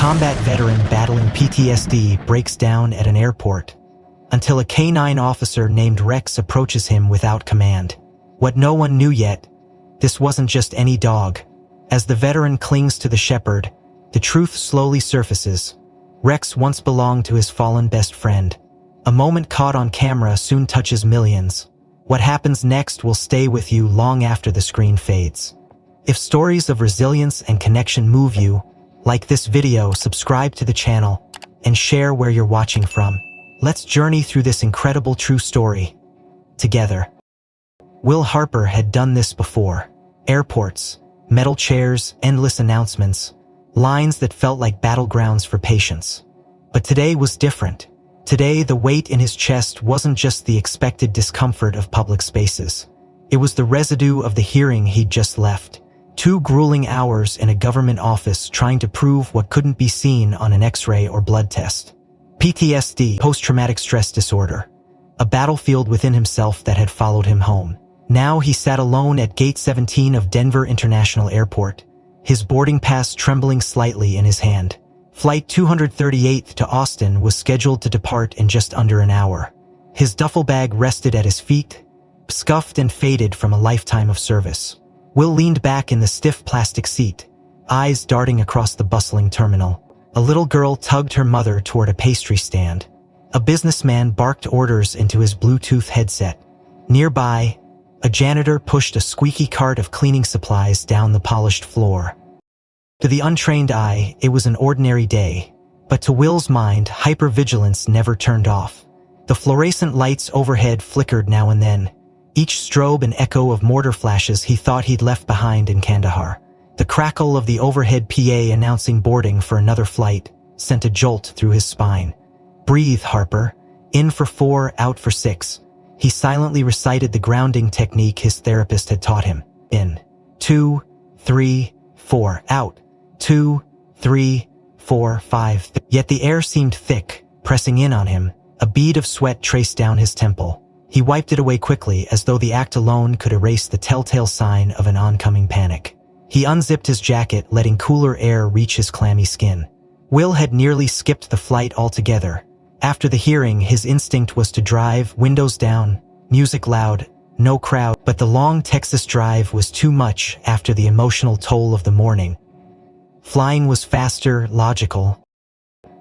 combat veteran battling PTSD breaks down at an airport until a canine officer named Rex approaches him without command. What no one knew yet, this wasn't just any dog. As the veteran clings to the shepherd, the truth slowly surfaces. Rex once belonged to his fallen best friend. A moment caught on camera soon touches millions. What happens next will stay with you long after the screen fades. If stories of resilience and connection move you, like this video, subscribe to the channel, and share where you're watching from. Let's journey through this incredible true story together. Will Harper had done this before. Airports, metal chairs, endless announcements, lines that felt like battlegrounds for patience. But today was different. Today, the weight in his chest wasn't just the expected discomfort of public spaces. It was the residue of the hearing he'd just left. 2 grueling hours in a government office trying to prove what couldn't be seen on an X-ray or blood test. PTSD, post-traumatic stress disorder. A battlefield within himself that had followed him home. Now he sat alone at Gate 17 of Denver International Airport, his boarding pass trembling slightly in his hand. Flight 238 to Austin was scheduled to depart in just under an hour. His duffel bag rested at his feet, scuffed and faded from a lifetime of service. Will leaned back in the stiff plastic seat, eyes darting across the bustling terminal. A little girl tugged her mother toward a pastry stand. A businessman barked orders into his Bluetooth headset. Nearby, a janitor pushed a squeaky cart of cleaning supplies down the polished floor. To the untrained eye, it was an ordinary day, but to Will's mind, hypervigilance never turned off. The fluorescent lights overhead flickered now and then, each strobe an echo of mortar flashes he thought he'd left behind in Kandahar. The crackle of the overhead PA announcing boarding for another flight sent a jolt through his spine. "Breathe, Harper. In for 4, out for 6. He silently recited the grounding technique his therapist had taught him. In. 2, 3, 4, out. 2, 3, 4, 5. Yet the air seemed thick, pressing in on him. A bead of sweat traced down his temple. He wiped it away quickly, as though the act alone could erase the telltale sign of an oncoming panic. He unzipped his jacket, letting cooler air reach his clammy skin. Will had nearly skipped the flight altogether. After the hearing, his instinct was to drive, windows down, music loud, no crowd. But the long Texas drive was too much after the emotional toll of the morning. Flying was faster, logical,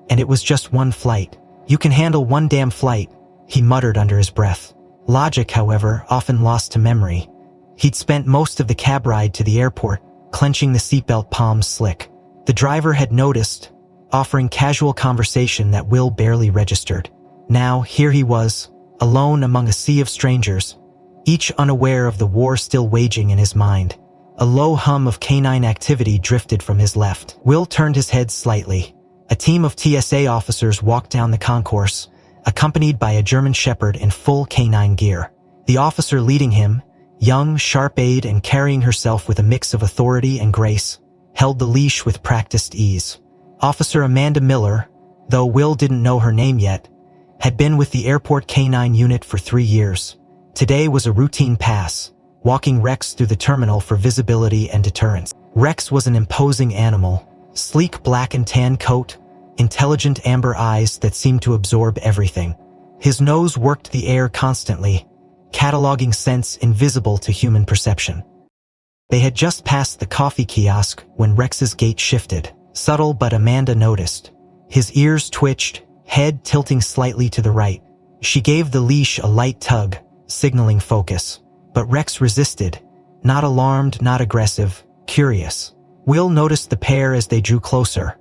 and it was just one flight. "You can handle one damn flight," he muttered under his breath. Logic, however, often lost to memory. He'd spent most of the cab ride to the airport, clenching the seatbelt palms slick. The driver had noticed, offering casual conversation that Will barely registered. Now, here he was, alone among a sea of strangers, each unaware of the war still waging in his mind. A low hum of canine activity drifted from his left. Will turned his head slightly. A team of TSA officers walked down the concourse, accompanied by a German shepherd in full canine gear. The officer leading him, young, sharp-eyed and carrying herself with a mix of authority and grace, held the leash with practiced ease. Officer Amanda Miller, though Will didn't know her name yet, had been with the airport canine unit for 3 years. Today was a routine pass, walking Rex through the terminal for visibility and deterrence. Rex was an imposing animal, sleek black and tan coat, intelligent amber eyes that seemed to absorb everything. His nose worked the air constantly, cataloging scents invisible to human perception. They had just passed the coffee kiosk when Rex's gait shifted. Subtle, but Amanda noticed. His ears twitched, head tilting slightly to the right. She gave the leash a light tug, signaling focus. But Rex resisted, not alarmed, not aggressive, curious. Will noticed the pair as they drew closer.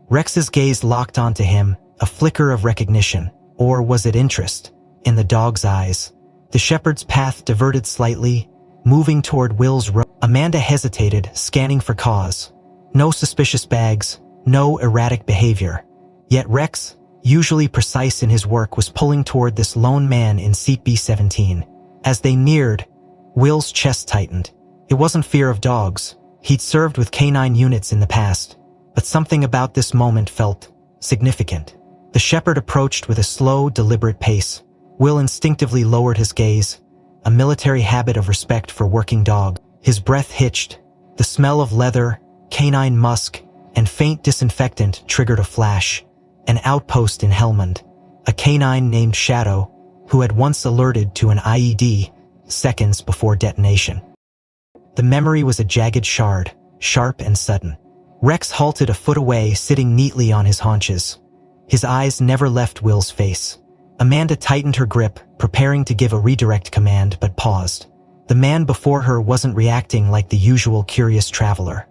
Rex's gaze locked onto him, a flicker of recognition, or was it interest, in the dog's eyes. The shepherd's path diverted slightly, moving toward Will's road. Amanda hesitated, scanning for cause. No suspicious bags, no erratic behavior. Yet Rex, usually precise in his work, was pulling toward this lone man in seat B-17. As they neared, Will's chest tightened. It wasn't fear of dogs. He'd served with canine units in the past, but something about this moment felt significant. The shepherd approached with a slow, deliberate pace. Will instinctively lowered his gaze, a military habit of respect for working dogs. His breath hitched. The smell of leather, canine musk, and faint disinfectant triggered a flash. An outpost in Helmand, a canine named Shadow, who had once alerted to an IED seconds before detonation. The memory was a jagged shard, sharp and sudden. Rex halted a foot away, sitting neatly on his haunches. His eyes never left Will's face. Amanda tightened her grip, preparing to give a redirect command, but paused. The man before her wasn't reacting like the usual curious traveler.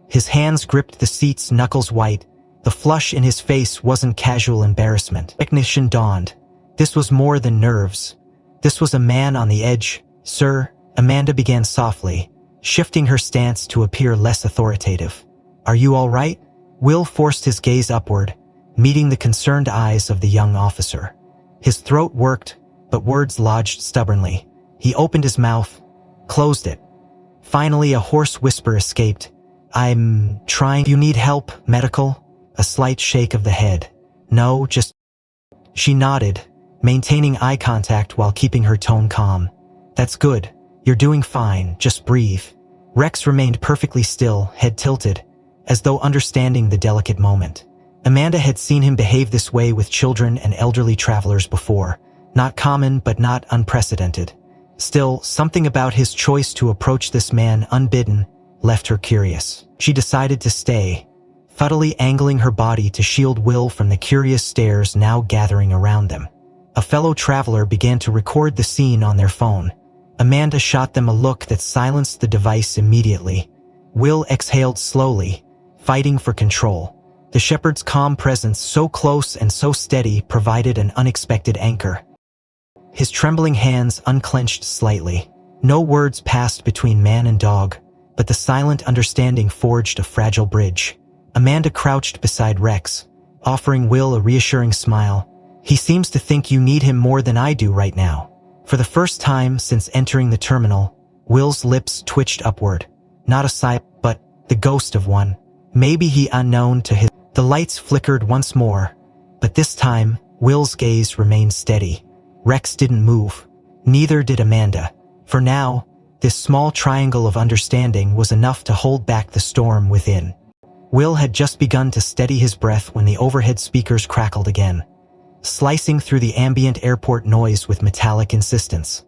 His hands gripped the seats, knuckles white. The flush in his face wasn't casual embarrassment. Recognition dawned. This was more than nerves. This was a man on the edge. "Sir," Amanda began softly, shifting her stance to appear less authoritative. "Are you all right?" Will forced his gaze upward, meeting the concerned eyes of the young officer. His throat worked, but words lodged stubbornly. He opened his mouth, closed it. Finally, a hoarse whisper escaped. "I'm trying. You need help, medical?" A slight shake of the head. "No, just..." She nodded, maintaining eye contact while keeping her tone calm. "That's good. You're doing fine, just breathe." Rex remained perfectly still, head tilted, as though understanding the delicate moment. Amanda had seen him behave this way with children and elderly travelers before. Not common, but not unprecedented. Still, something about his choice to approach this man unbidden left her curious. She decided to stay, futilely angling her body to shield Will from the curious stares now gathering around them. A fellow traveler began to record the scene on their phone. Amanda shot them a look that silenced the device immediately. Will exhaled slowly, fighting for control. The shepherd's calm presence, so close and so steady, provided an unexpected anchor. His trembling hands unclenched slightly. No words passed between man and dog, but the silent understanding forged a fragile bridge. Amanda crouched beside Rex, offering Will a reassuring smile. "He seems to think you need him more than I do right now." For the first time since entering the terminal, Will's lips twitched upward. Not a sigh, but the ghost of one. Maybe he unknown to his... The lights flickered once more, but this time, Will's gaze remained steady. Rex didn't move. Neither did Amanda. For now, this small triangle of understanding was enough to hold back the storm within. Will had just begun to steady his breath when the overhead speakers crackled again, slicing through the ambient airport noise with metallic insistence.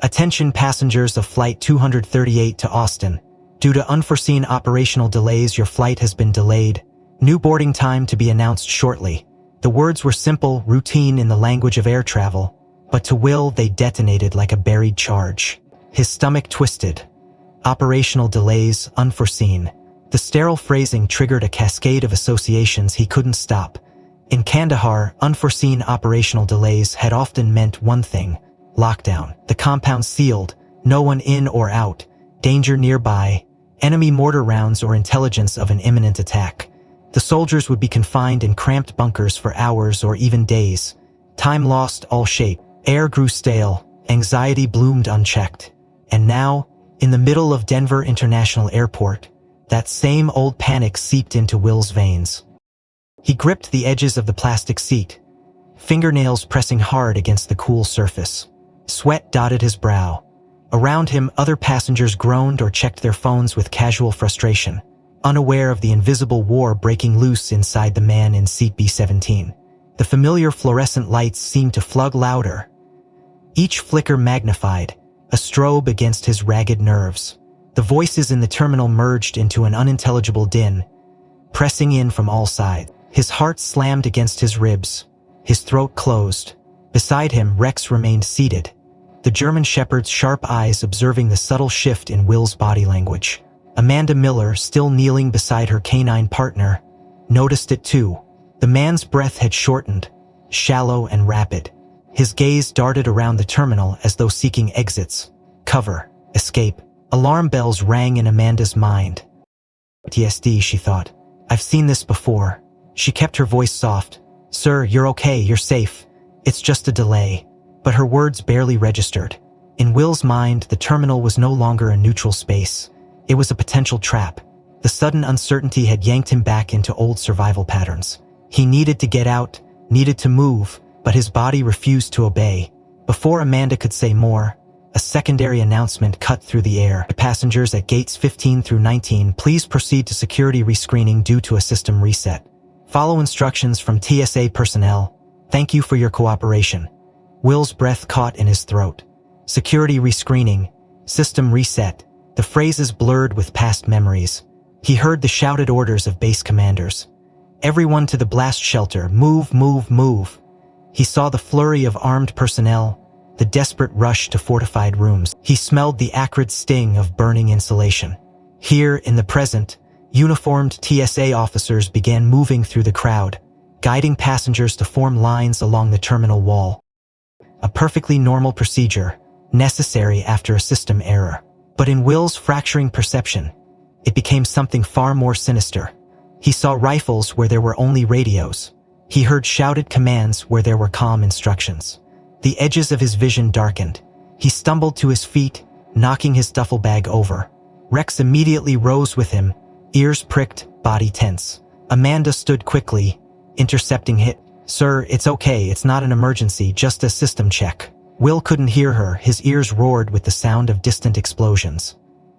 "Attention passengers of Flight 238 to Austin. Due to unforeseen operational delays, your flight has been delayed. New boarding time to be announced shortly." The words were simple, routine in the language of air travel, but to Will they detonated like a buried charge. His stomach twisted. Operational delays, unforeseen. The sterile phrasing triggered a cascade of associations he couldn't stop. In Kandahar, unforeseen operational delays had often meant one thing: lockdown. The compound sealed, no one in or out, danger nearby, enemy mortar rounds or intelligence of an imminent attack. The soldiers would be confined in cramped bunkers for hours or even days. Time lost all shape. Air grew stale. Anxiety bloomed unchecked. And now, in the middle of Denver International Airport, that same old panic seeped into Will's veins. He gripped the edges of the plastic seat, fingernails pressing hard against the cool surface. Sweat dotted his brow. Around him, other passengers groaned or checked their phones with casual frustration, unaware of the invisible war breaking loose inside the man in seat B-17. The familiar fluorescent lights seemed to flug louder, each flicker magnified, a strobe against his ragged nerves. The voices in the terminal merged into an unintelligible din, pressing in from all sides. His heart slammed against his ribs. His throat closed. Beside him, Rex remained seated, the German shepherd's sharp eyes observing the subtle shift in Will's body language. Amanda Miller, still kneeling beside her canine partner, noticed it too. The man's breath had shortened, shallow and rapid. His gaze darted around the terminal as though seeking exits, cover, escape. Alarm bells rang in Amanda's mind. PTSD, she thought. "I've seen this before." She kept her voice soft. "Sir, you're okay, you're safe. It's just a delay." But her words barely registered. In Will's mind, the terminal was no longer a neutral space. It was a potential trap. The sudden uncertainty had yanked him back into old survival patterns. He needed to get out, needed to move, but his body refused to obey. Before Amanda could say more, A secondary announcement cut through the air. Passengers at gates 15 through 19, please proceed to security rescreening due to a system reset. Follow instructions from TSA personnel. Thank you for your cooperation. Will's breath caught in his throat. Security rescreening. System reset. The phrases blurred with past memories. He heard the shouted orders of base commanders. Everyone to the blast shelter. Move, move, move. He saw the flurry of armed personnel, the desperate rush to fortified rooms. He smelled the acrid sting of burning insulation. Here, in the present, uniformed TSA officers began moving through the crowd, guiding passengers to form lines along the terminal wall. A perfectly normal procedure, necessary after a system error. But in Will's fracturing perception, it became something far more sinister. He saw rifles where there were only radios. He heard shouted commands where there were calm instructions. The edges of his vision darkened. He stumbled to his feet, knocking his duffel bag over. Rex immediately rose with him, ears pricked, body tense. Amanda stood quickly, intercepting hit. "Sir, it's okay, it's not an emergency, just a system check." Will couldn't hear her, his ears roared with the sound of distant explosions.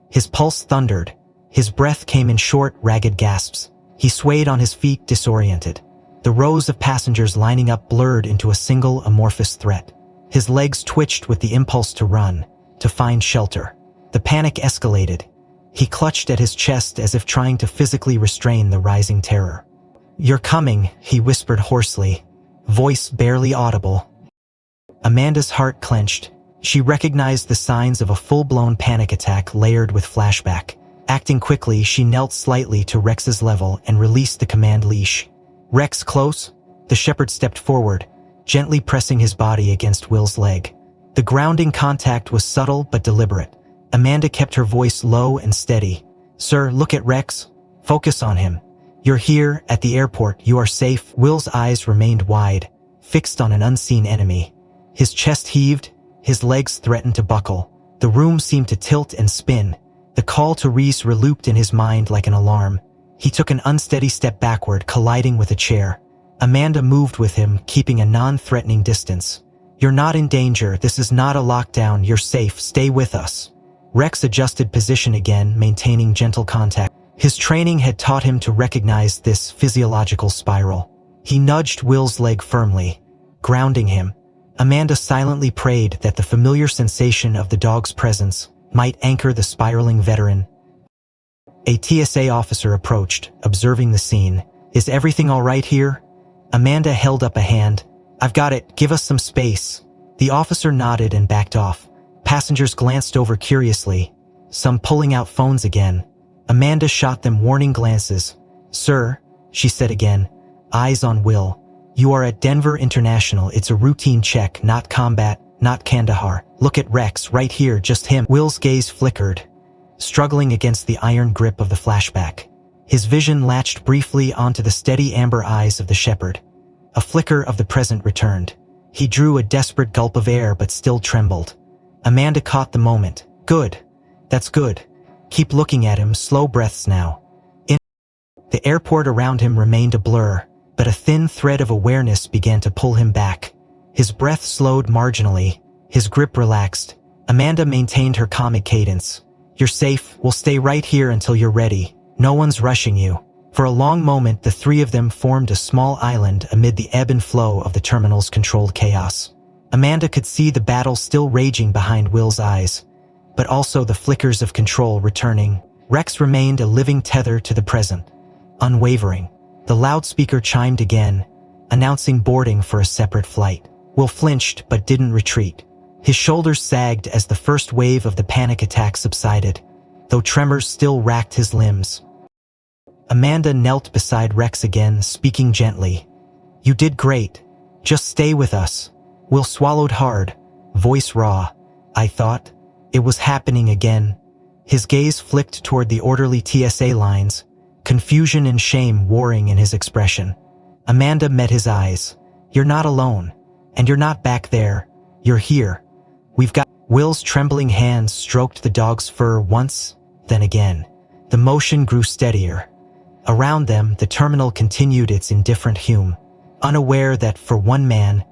His pulse thundered. His breath came in short, ragged gasps. He swayed on his feet, disoriented. The rows of passengers lining up blurred into a single amorphous threat. His legs twitched with the impulse to run, to find shelter. The panic escalated. He clutched at his chest as if trying to physically restrain the rising terror. "You're coming," he whispered hoarsely, voice barely audible. Amanda's heart clenched. She recognized the signs of a full-blown panic attack layered with flashback. Acting quickly, she knelt slightly to Rex's level and released the command leash. "Rex, close?" The shepherd stepped forward, gently pressing his body against Will's leg. The grounding contact was subtle but deliberate. Amanda kept her voice low and steady. "Sir, look at Rex. Focus on him. You're here, at the airport, you are safe." Will's eyes remained wide, fixed on an unseen enemy. His chest heaved, his legs threatened to buckle. The room seemed to tilt and spin. The call to Reese relooped in his mind like an alarm. He took an unsteady step backward, colliding with a chair. Amanda moved with him, keeping a non-threatening distance. "You're not in danger, this is not a lockdown, you're safe, stay with us." Rex adjusted position again, maintaining gentle contact. His training had taught him to recognize this physiological spiral. He nudged Will's leg firmly, grounding him. Amanda silently prayed that the familiar sensation of the dog's presence might anchor the spiraling veteran. A TSA officer approached, observing the scene. "Is everything all right here?" Amanda held up a hand. "I've got it, give us some space." The officer nodded and backed off. Passengers glanced over curiously, some pulling out phones again. Amanda shot them warning glances. "Sir," she said again, eyes on Will. "You are at Denver International, it's a routine check, not combat, not Kandahar. Look at Rex, right here, just him." Will's gaze flickered, struggling against the iron grip of the flashback. His vision latched briefly onto the steady amber eyes of the shepherd. A flicker of the present returned. He drew a desperate gulp of air but still trembled. Amanda caught the moment. "Good. That's good. Keep looking at him, slow breaths now." The airport around him remained a blur, but a thin thread of awareness began to pull him back. His breath slowed marginally, his grip relaxed. Amanda maintained her comic cadence. "You're safe, we'll stay right here until you're ready. No one's rushing you." For a long moment, the three of them formed a small island amid the ebb and flow of the terminal's controlled chaos. Amanda could see the battle still raging behind Will's eyes, but also the flickers of control returning. Rex remained a living tether to the present, unwavering. The loudspeaker chimed again, announcing boarding for a separate flight. Will flinched but didn't retreat. His shoulders sagged as the first wave of the panic attack subsided, though tremors still racked his limbs. Amanda knelt beside Rex again, speaking gently. "You did great. Just stay with us." Will swallowed hard, voice raw. "I thought it was happening again." His gaze flicked toward the orderly TSA lines, confusion and shame warring in his expression. Amanda met his eyes. "You're not alone. And you're not back there. You're here. We've got—" Will's trembling hands stroked the dog's fur once, then again. The motion grew steadier. Around them, the terminal continued its indifferent hum, unaware that, for one man,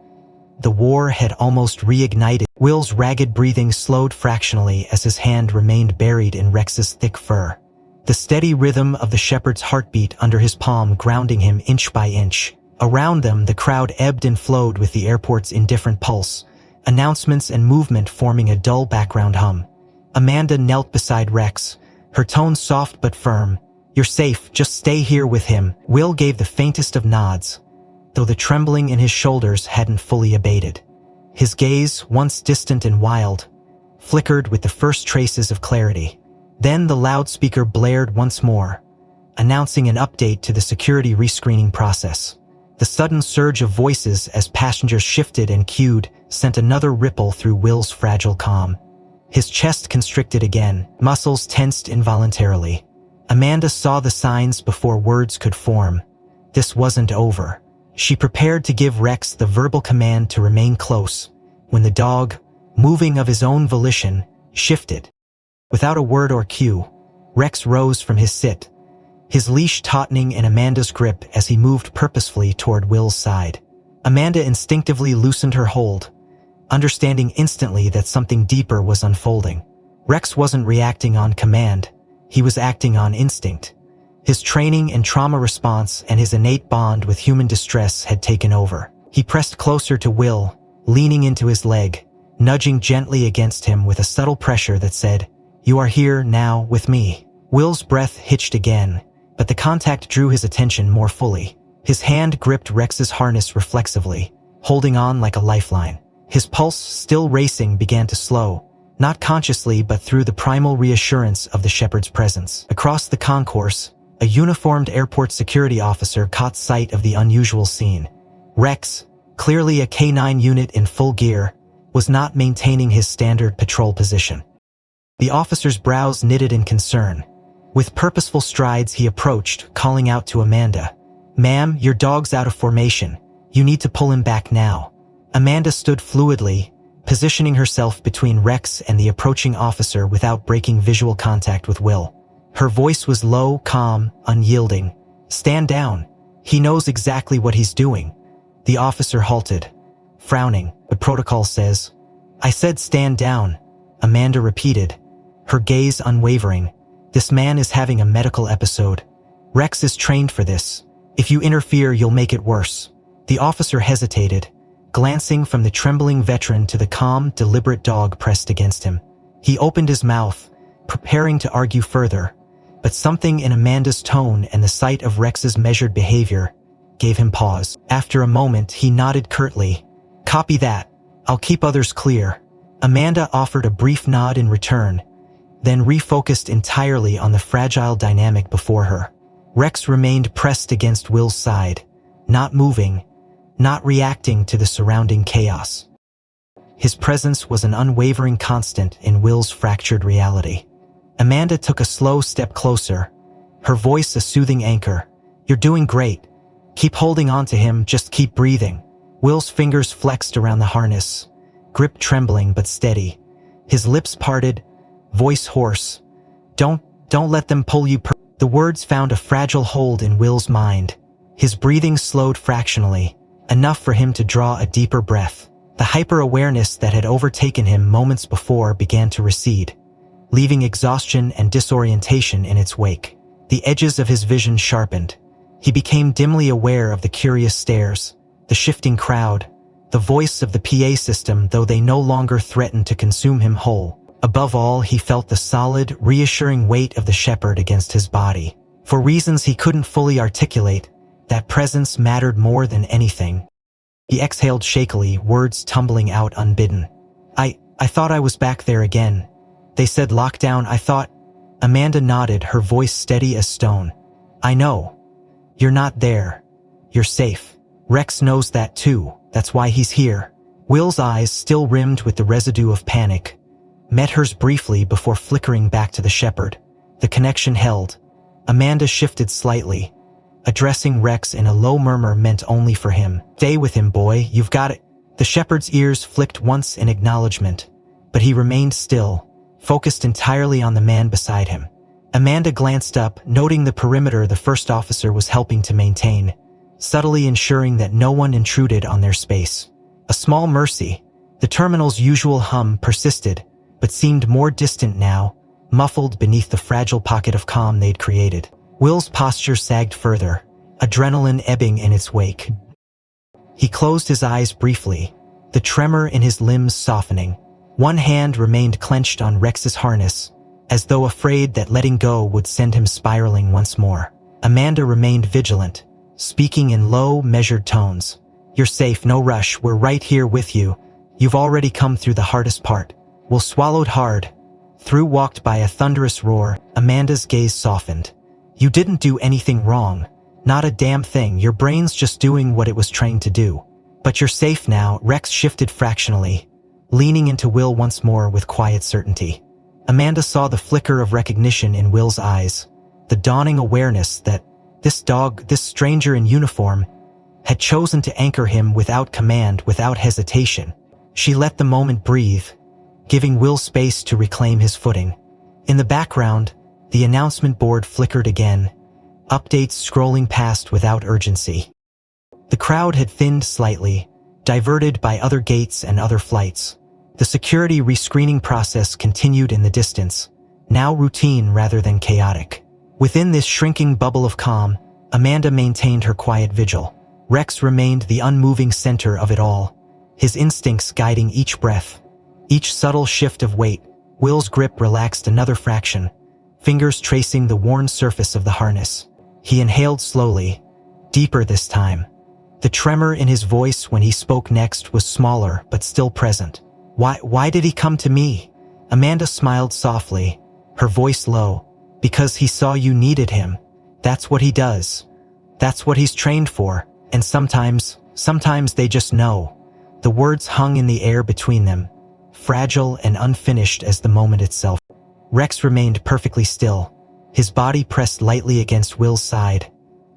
The war had almost reignited. Will's ragged breathing slowed fractionally as his hand remained buried in Rex's thick fur. The steady rhythm of the shepherd's heartbeat under his palm grounding him inch by inch. Around them, the crowd ebbed and flowed with the airport's indifferent pulse, announcements and movement forming a dull background hum. Amanda knelt beside Rex, her tone soft but firm. "You're safe, just stay here with him." Will gave the faintest of nods, though the trembling in his shoulders hadn't fully abated. His gaze, once distant and wild, flickered with the first traces of clarity. Then the loudspeaker blared once more, announcing an update to the security rescreening process. The sudden surge of voices as passengers shifted and queued sent another ripple through Will's fragile calm. His chest constricted again, muscles tensed involuntarily. Amanda saw the signs before words could form. This wasn't over. She prepared to give Rex the verbal command to remain close, when the dog, moving of his own volition, shifted. Without a word or cue, Rex rose from his sit, his leash tautening in Amanda's grip as he moved purposefully toward Will's side. Amanda instinctively loosened her hold, understanding instantly that something deeper was unfolding. Rex wasn't reacting on command, he was acting on instinct. His training and trauma response and his innate bond with human distress had taken over. He pressed closer to Will, leaning into his leg, nudging gently against him with a subtle pressure that said, "You are here now with me." Will's breath hitched again, but the contact drew his attention more fully. His hand gripped Rex's harness reflexively, holding on like a lifeline. His pulse, still racing, began to slow, not consciously but through the primal reassurance of the shepherd's presence. Across the concourse, a uniformed airport security officer caught sight of the unusual scene. Rex, clearly a K9 unit in full gear, was not maintaining his standard patrol position. The officer's brows knitted in concern. With purposeful strides he approached, calling out to Amanda, "Ma'am, your dog's out of formation. You need to pull him back now." Amanda stood fluidly, positioning herself between Rex and the approaching officer without breaking visual contact with Will. Her voice was low, calm, unyielding. "Stand down. He knows exactly what he's doing." The officer halted, frowning. "The protocol says." "I said stand down," Amanda repeated, her gaze unwavering. "This man is having a medical episode. Rex is trained for this. If you interfere, you'll make it worse." The officer hesitated, glancing from the trembling veteran to the calm, deliberate dog pressed against him. He opened his mouth, preparing to argue further, but something in Amanda's tone and the sight of Rex's measured behavior gave him pause. After a moment, he nodded curtly. "Copy that. I'll keep others clear." Amanda offered a brief nod in return, then refocused entirely on the fragile dynamic before her. Rex remained pressed against Will's side, not moving, not reacting to the surrounding chaos. His presence was an unwavering constant in Will's fractured reality. Amanda took a slow step closer, her voice a soothing anchor. "You're doing great. Keep holding on to him, just keep breathing." Will's fingers flexed around the harness, grip trembling but steady. His lips parted, voice hoarse. Don't let them pull you." The words found a fragile hold in Will's mind. His breathing slowed fractionally, enough for him to draw a deeper breath. The hyper-awareness that had overtaken him moments before began to recede, leaving exhaustion and disorientation in its wake. The edges of his vision sharpened. He became dimly aware of the curious stares, the shifting crowd, the voice of the PA system, though they no longer threatened to consume him whole. Above all, he felt the solid, reassuring weight of the shepherd against his body. For reasons he couldn't fully articulate, that presence mattered more than anything. He exhaled shakily, words tumbling out unbidden. I thought I was back there again. They said lockdown, I thought." Amanda nodded, her voice steady as stone. "I know. You're not there. You're safe. Rex knows that too. That's why he's here." Will's eyes, still rimmed with the residue of panic, met hers briefly before flickering back to the shepherd. The connection held. Amanda shifted slightly, addressing Rex in a low murmur meant only for him. "Stay with him, boy, you've got it." The shepherd's ears flicked once in acknowledgement, but he remained still, focused entirely on the man beside him. Amanda glanced up, noting the perimeter the first officer was helping to maintain, subtly ensuring that no one intruded on their space. A small mercy. The terminal's usual hum persisted, but seemed more distant now, muffled beneath the fragile pocket of calm they'd created. Will's posture sagged further, adrenaline ebbing in its wake. He closed his eyes briefly, the tremor in his limbs softening. One hand remained clenched on Rex's harness, as though afraid that letting go would send him spiraling once more. Amanda remained vigilant, speaking in low, measured tones. "You're safe, no rush, we're right here with you. You've already come through the hardest part." Will swallowed hard. Through walked by a thunderous roar, Amanda's gaze softened. "You didn't do anything wrong. Not a damn thing, your brain's just doing what it was trained to do. But you're safe now." Rex shifted fractionally, leaning into Will once more with quiet certainty. Amanda saw the flicker of recognition in Will's eyes, the dawning awareness that this stranger in uniform, had chosen to anchor him without command, without hesitation. She let the moment breathe, giving Will space to reclaim his footing. In the background, the announcement board flickered again, updates scrolling past without urgency. The crowd had thinned slightly, diverted by other gates and other flights. The security rescreening process continued in the distance, now routine rather than chaotic. Within this shrinking bubble of calm, Amanda maintained her quiet vigil. Rex remained the unmoving center of it all, his instincts guiding each breath, each subtle shift of weight. Will's grip relaxed another fraction, fingers tracing the worn surface of the harness. He inhaled slowly, deeper this time. The tremor in his voice when he spoke next was smaller but still present. Why did he come to me?" Amanda smiled softly, her voice low. "Because he saw you needed him. That's what he does. That's what he's trained for. And sometimes they just know." The words hung in the air between them, fragile and unfinished as the moment itself. Rex remained perfectly still, his body pressed lightly against Will's side,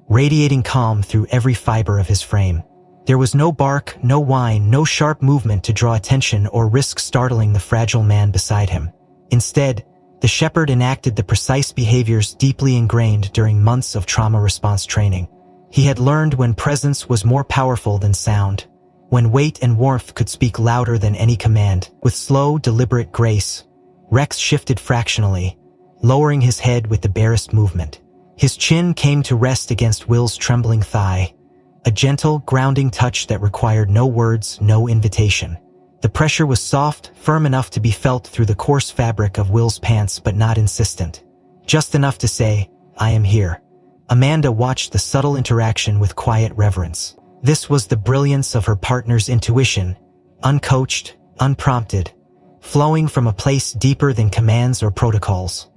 radiating calm through every fiber of his frame. There was no bark, no whine, no sharp movement to draw attention or risk startling the fragile man beside him. Instead, the shepherd enacted the precise behaviors deeply ingrained during months of trauma response training. He had learned when presence was more powerful than sound, when weight and warmth could speak louder than any command. With slow, deliberate grace, Rex shifted fractionally, lowering his head with the barest movement. His chin came to rest against Will's trembling thigh, a gentle, grounding touch that required no words, no invitation. The pressure was soft, firm enough to be felt through the coarse fabric of Will's pants, but not insistent. Just enough to say, "I am here." Amanda watched the subtle interaction with quiet reverence. This was the brilliance of her partner's intuition, uncoached, unprompted, flowing from a place deeper than commands or protocols.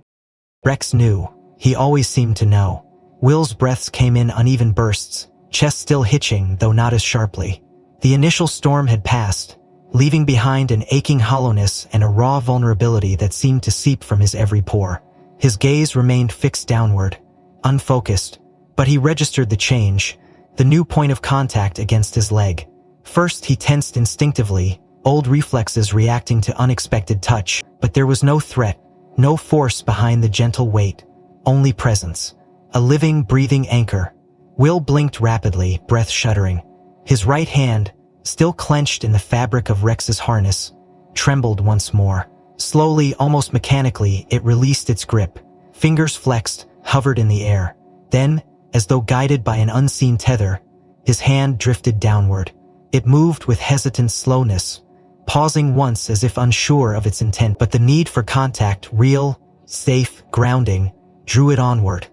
Rex knew. He always seemed to know. Will's breaths came in uneven bursts, chest still hitching, though not as sharply. The initial storm had passed, leaving behind an aching hollowness and a raw vulnerability that seemed to seep from his every pore. His gaze remained fixed downward, unfocused, but he registered the change, the new point of contact against his leg. First he tensed instinctively, old reflexes reacting to unexpected touch, but there was no threat, no force behind the gentle weight, only presence. A living, breathing anchor. Will blinked rapidly, breath shuddering. His right hand, still clenched in the fabric of Rex's harness, trembled once more. Slowly, almost mechanically, it released its grip. Fingers flexed, hovered in the air. Then, as though guided by an unseen tether, his hand drifted downward. It moved with hesitant slowness, pausing once as if unsure of its intent, but the need for contact, real, safe, grounding, drew it onward.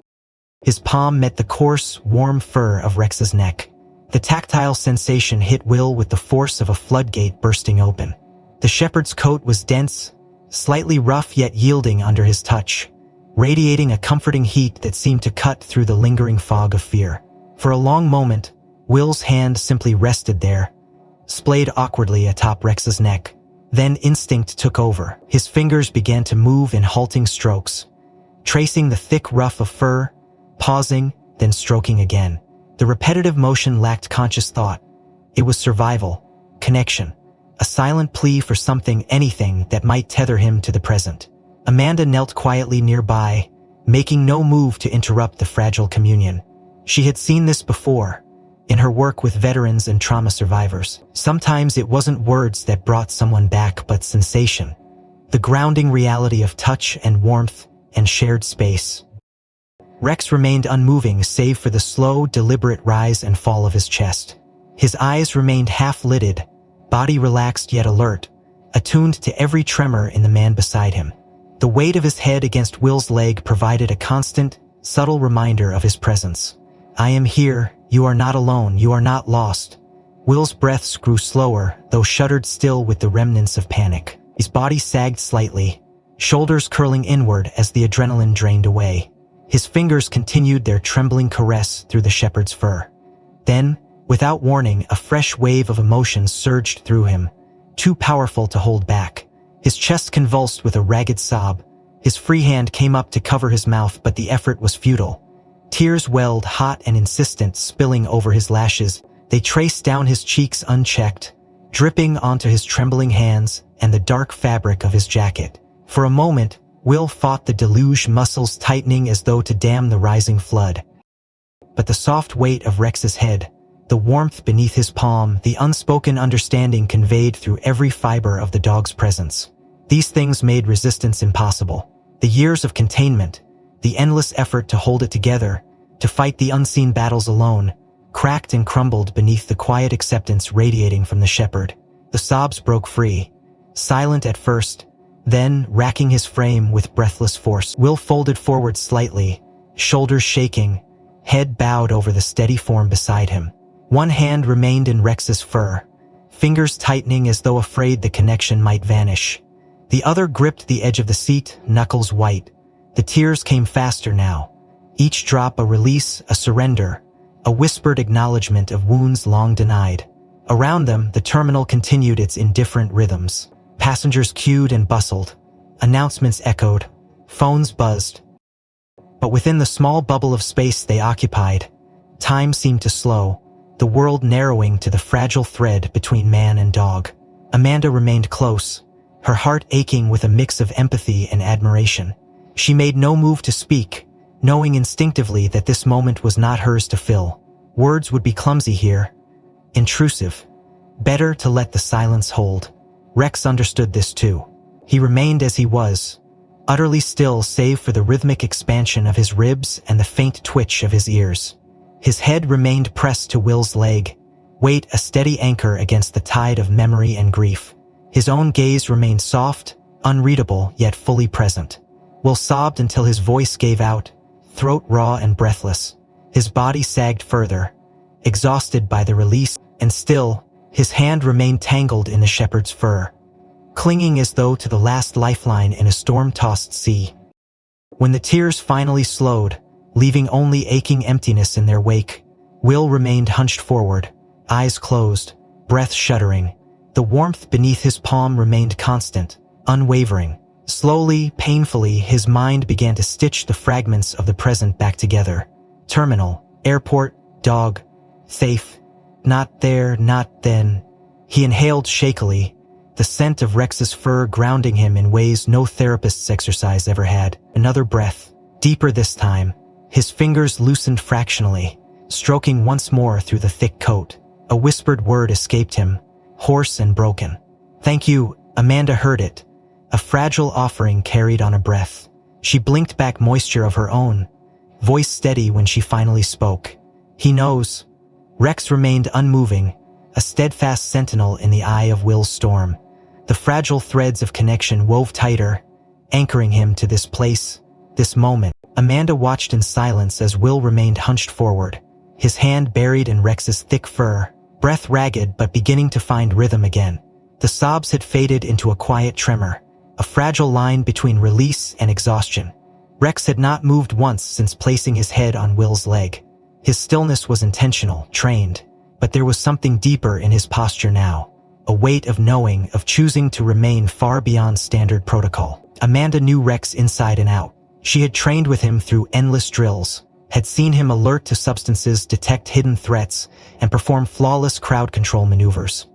His palm met the coarse, warm fur of Rex's neck. The tactile sensation hit Will with the force of a floodgate bursting open. The shepherd's coat was dense, slightly rough yet yielding under his touch, radiating a comforting heat that seemed to cut through the lingering fog of fear. For a long moment, Will's hand simply rested there, splayed awkwardly atop Rex's neck. Then instinct took over. His fingers began to move in halting strokes, tracing the thick ruff of fur, pausing, then stroking again. The repetitive motion lacked conscious thought. It was survival, connection, a silent plea for something, anything that might tether him to the present. Amanda knelt quietly nearby, making no move to interrupt the fragile communion. She had seen this before, in her work with veterans and trauma survivors. Sometimes it wasn't words that brought someone back, but sensation. The grounding reality of touch and warmth and shared space. Rex remained unmoving save for the slow, deliberate rise and fall of his chest. His eyes remained half-lidded, body relaxed yet alert, attuned to every tremor in the man beside him. The weight of his head against Will's leg provided a constant, subtle reminder of his presence. "I am here, you are not alone, you are not lost." Will's breaths grew slower, though shuddered still with the remnants of panic. His body sagged slightly, shoulders curling inward as the adrenaline drained away. His fingers continued their trembling caress through the shepherd's fur. Then, without warning, a fresh wave of emotions surged through him, too powerful to hold back. His chest convulsed with a ragged sob. His free hand came up to cover his mouth, but the effort was futile. Tears welled, hot and insistent, spilling over his lashes. They traced down his cheeks unchecked, dripping onto his trembling hands and the dark fabric of his jacket. For a moment, Will fought the deluge, muscles tightening as though to dam the rising flood. But the soft weight of Rex's head, the warmth beneath his palm, the unspoken understanding conveyed through every fiber of the dog's presence. These things made resistance impossible. The years of containment, the endless effort to hold it together, to fight the unseen battles alone, cracked and crumbled beneath the quiet acceptance radiating from the shepherd. The sobs broke free, silent at first, then racking his frame with breathless force. Will folded forward slightly, shoulders shaking, head bowed over the steady form beside him. One hand remained in Rex's fur, fingers tightening as though afraid the connection might vanish. The other gripped the edge of the seat, knuckles white. The tears came faster now, each drop a release, a surrender, a whispered acknowledgement of wounds long denied. Around them, the terminal continued its indifferent rhythms. Passengers queued and bustled. Announcements echoed. Phones buzzed. But within the small bubble of space they occupied, time seemed to slow, the world narrowing to the fragile thread between man and dog. Amanda remained close, her heart aching with a mix of empathy and admiration. She made no move to speak, knowing instinctively that this moment was not hers to fill. Words would be clumsy here, intrusive. Better to let the silence hold. Rex understood this too. He remained as he was, utterly still save for the rhythmic expansion of his ribs and the faint twitch of his ears. His head remained pressed to Will's leg, weight a steady anchor against the tide of memory and grief. His own gaze remained soft, unreadable, yet fully present. Will sobbed until his voice gave out, throat raw and breathless. His body sagged further, exhausted by the release, and still, his hand remained tangled in the shepherd's fur, clinging as though to the last lifeline in a storm-tossed sea. When the tears finally slowed, leaving only aching emptiness in their wake, Will remained hunched forward, eyes closed, breath shuddering. The warmth beneath his palm remained constant, unwavering. Slowly, painfully, his mind began to stitch the fragments of the present back together. Terminal, airport, dog, safe. Not there, not then. He inhaled shakily, the scent of Rex's fur grounding him in ways no therapist's exercise ever had. Another breath, deeper this time. His fingers loosened fractionally, stroking once more through the thick coat. A whispered word escaped him, hoarse and broken. "Thank you." Amanda heard it, a fragile offering carried on a breath. She blinked back moisture of her own, voice steady when she finally spoke. "He knows." Rex remained unmoving, a steadfast sentinel in the eye of Will's storm. The fragile threads of connection wove tighter, anchoring him to this place, this moment. Amanda watched in silence as Will remained hunched forward, his hand buried in Rex's thick fur, breath ragged but beginning to find rhythm again. The sobs had faded into a quiet tremor, a fragile line between release and exhaustion. Rex had not moved once since placing his head on Will's leg. His stillness was intentional, trained, but there was something deeper in his posture now, a weight of knowing, of choosing to remain far beyond standard protocol. Amanda knew Rex inside and out. She had trained with him through endless drills, had seen him alert to substances, detect hidden threats, and perform flawless crowd control maneuvers.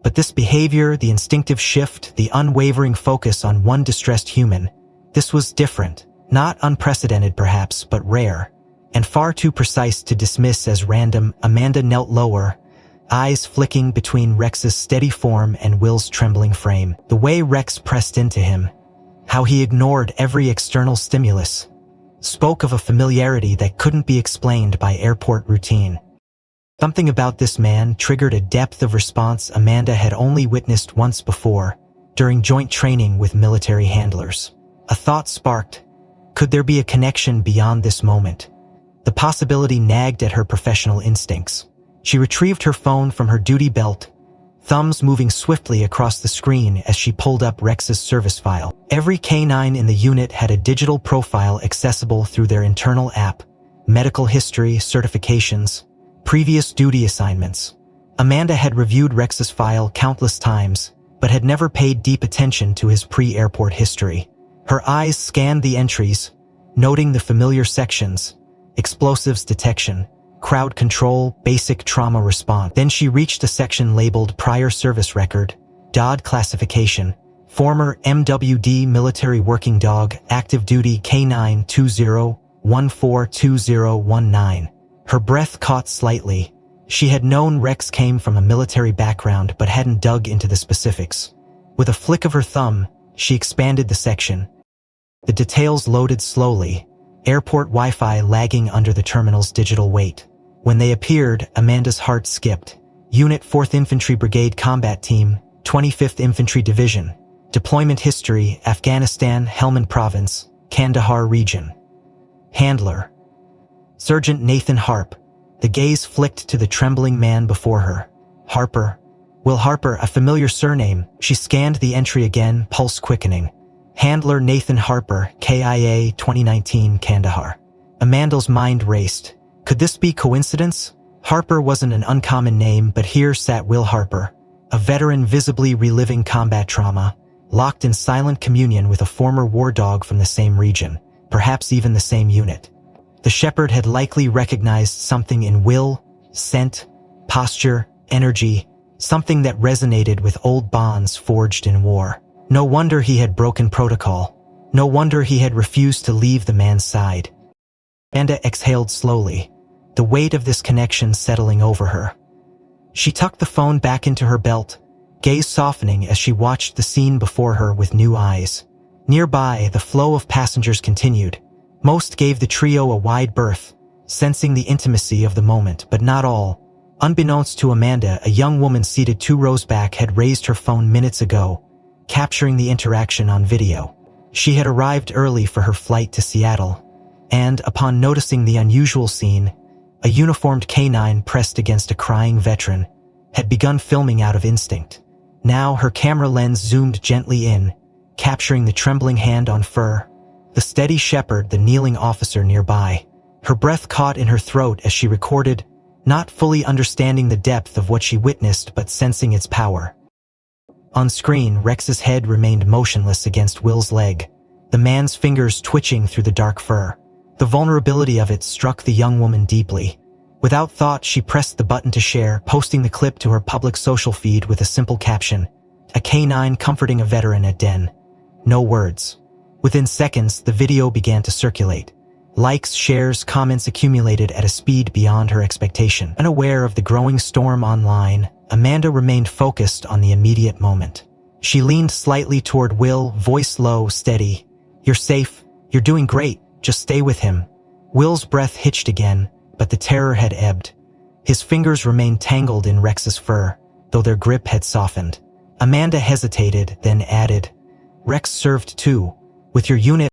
But this behavior, the instinctive shift, the unwavering focus on one distressed human, this was different, not unprecedented perhaps, but rare. and far too precise to dismiss as random. Amanda knelt lower, eyes flicking between Rex's steady form and Will's trembling frame. The way Rex pressed into him, how he ignored every external stimulus, spoke of a familiarity that couldn't be explained by airport routine. Something about this man triggered a depth of response Amanda had only witnessed once before, during joint training with military handlers. A thought sparked. Could there be a connection beyond this moment? The possibility nagged at her professional instincts. She retrieved her phone from her duty belt, thumbs moving swiftly across the screen as she pulled up Rex's service file. Every K9 in the unit had a digital profile accessible through their internal app, medical history, certifications, previous duty assignments. Amanda had reviewed Rex's file countless times, but had never paid deep attention to his pre-airport history. Her eyes scanned the entries, noting the familiar sections: explosives detection, crowd control, basic trauma response. Then she reached a section labeled prior service record, DOD classification, former MWD military working dog, active duty K9 20142019. Her breath caught slightly. She had known Rex came from a military background but hadn't dug into the specifics. With a flick of her thumb, she expanded the section. The details loaded slowly, airport Wi-Fi lagging under the terminal's digital weight. When they appeared, Amanda's heart skipped. Unit 4th Infantry Brigade Combat Team, 25th Infantry Division. Deployment history: Afghanistan, Helmand Province, Kandahar Region. Handler: Sergeant Nathan Harp. The gaze flicked to the trembling man before her. Harper. Will Harper, a familiar surname. She scanned the entry again, pulse quickening. Handler Nathan Harper, KIA 2019 Kandahar. Amanda's mind raced. Could this be coincidence? Harper wasn't an uncommon name, but here sat Will Harper, a veteran visibly reliving combat trauma, locked in silent communion with a former war dog from the same region, perhaps even the same unit. The shepherd had likely recognized something in Will: scent, posture, energy, something that resonated with old bonds forged in war. No wonder he had broken protocol. No wonder he had refused to leave the man's side. Amanda exhaled slowly, the weight of this connection settling over her. She tucked the phone back into her belt, gaze softening as she watched the scene before her with new eyes. Nearby, the flow of passengers continued. Most gave the trio a wide berth, sensing the intimacy of the moment, but not all. Unbeknownst to Amanda, a young woman seated 2 rows back had raised her phone minutes ago, capturing the interaction on video. She had arrived early for her flight to Seattle, and, upon noticing the unusual scene, a uniformed K9 pressed against a crying veteran, had begun filming out of instinct. Now her camera lens zoomed gently in, capturing the trembling hand on fur, the steady shepherd, the kneeling officer nearby. Her breath caught in her throat as she recorded, not fully understanding the depth of what she witnessed but sensing its power. On screen, Rex's head remained motionless against Will's leg, the man's fingers twitching through the dark fur. The vulnerability of it struck the young woman deeply. Without thought, she pressed the button to share, posting the clip to her public social feed with a simple caption: a K9 comforting a veteran at Den. No words. Within seconds, the video began to circulate. Likes, shares, comments accumulated at a speed beyond her expectation. Unaware of the growing storm online, Amanda remained focused on the immediate moment. She leaned slightly toward Will, voice low, steady. "You're safe. You're doing great. Just stay with him." Will's breath hitched again, but the terror had ebbed. His fingers remained tangled in Rex's fur, though their grip had softened. Amanda hesitated, then added, "Rex served too. With your unit."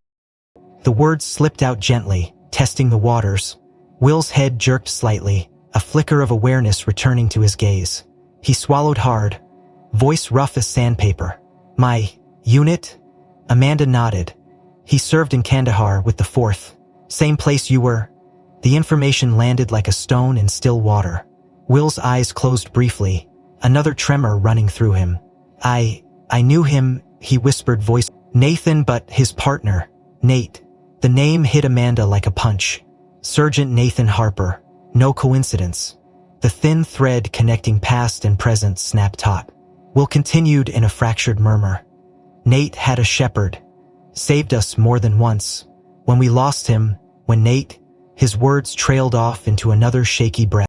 The words slipped out gently, testing the waters. Will's head jerked slightly, a flicker of awareness returning to his gaze. He swallowed hard, voice rough as sandpaper. "My unit?" Amanda nodded. "He served in Kandahar with the 4th. Same place you were." The information landed like a stone in still water. Will's eyes closed briefly, another tremor running through him. I knew him," he whispered, voice. "Nathan, but his partner, Nate." The name hit Amanda like a punch. Sergeant Nathan Harper. No coincidence. The thin thread connecting past and present snapped taut. Will continued in a fractured murmur. "Nate had a shepherd. Saved us more than once. When we lost him, when Nate..." His words trailed off into another shaky breath.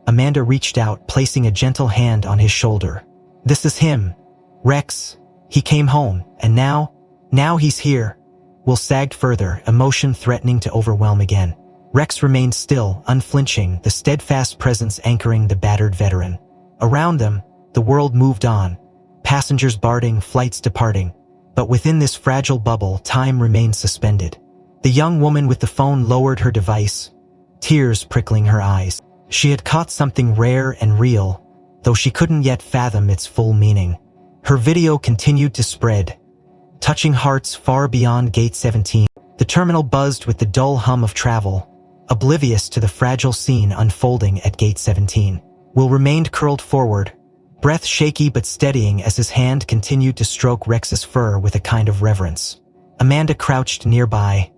Amanda reached out, placing a gentle hand on his shoulder. This is him. Rex. He came home, and now he's here. Will sagged further, emotion threatening to overwhelm again. Rex remained still, unflinching, the steadfast presence anchoring the battered veteran. Around them, the world moved on. Passengers boarding, flights departing. But within this fragile bubble, time remained suspended. The young woman with the phone lowered her device, tears prickling her eyes. She had caught something rare and real, though she couldn't yet fathom its full meaning. Her video continued to spread, touching hearts far beyond Gate 17. The terminal buzzed with the dull hum of travel, oblivious to the fragile scene unfolding at Gate 17. Will remained curled forward, breath shaky but steadying as his hand continued to stroke Rex's fur with a kind of reverence. Amanda crouched nearby,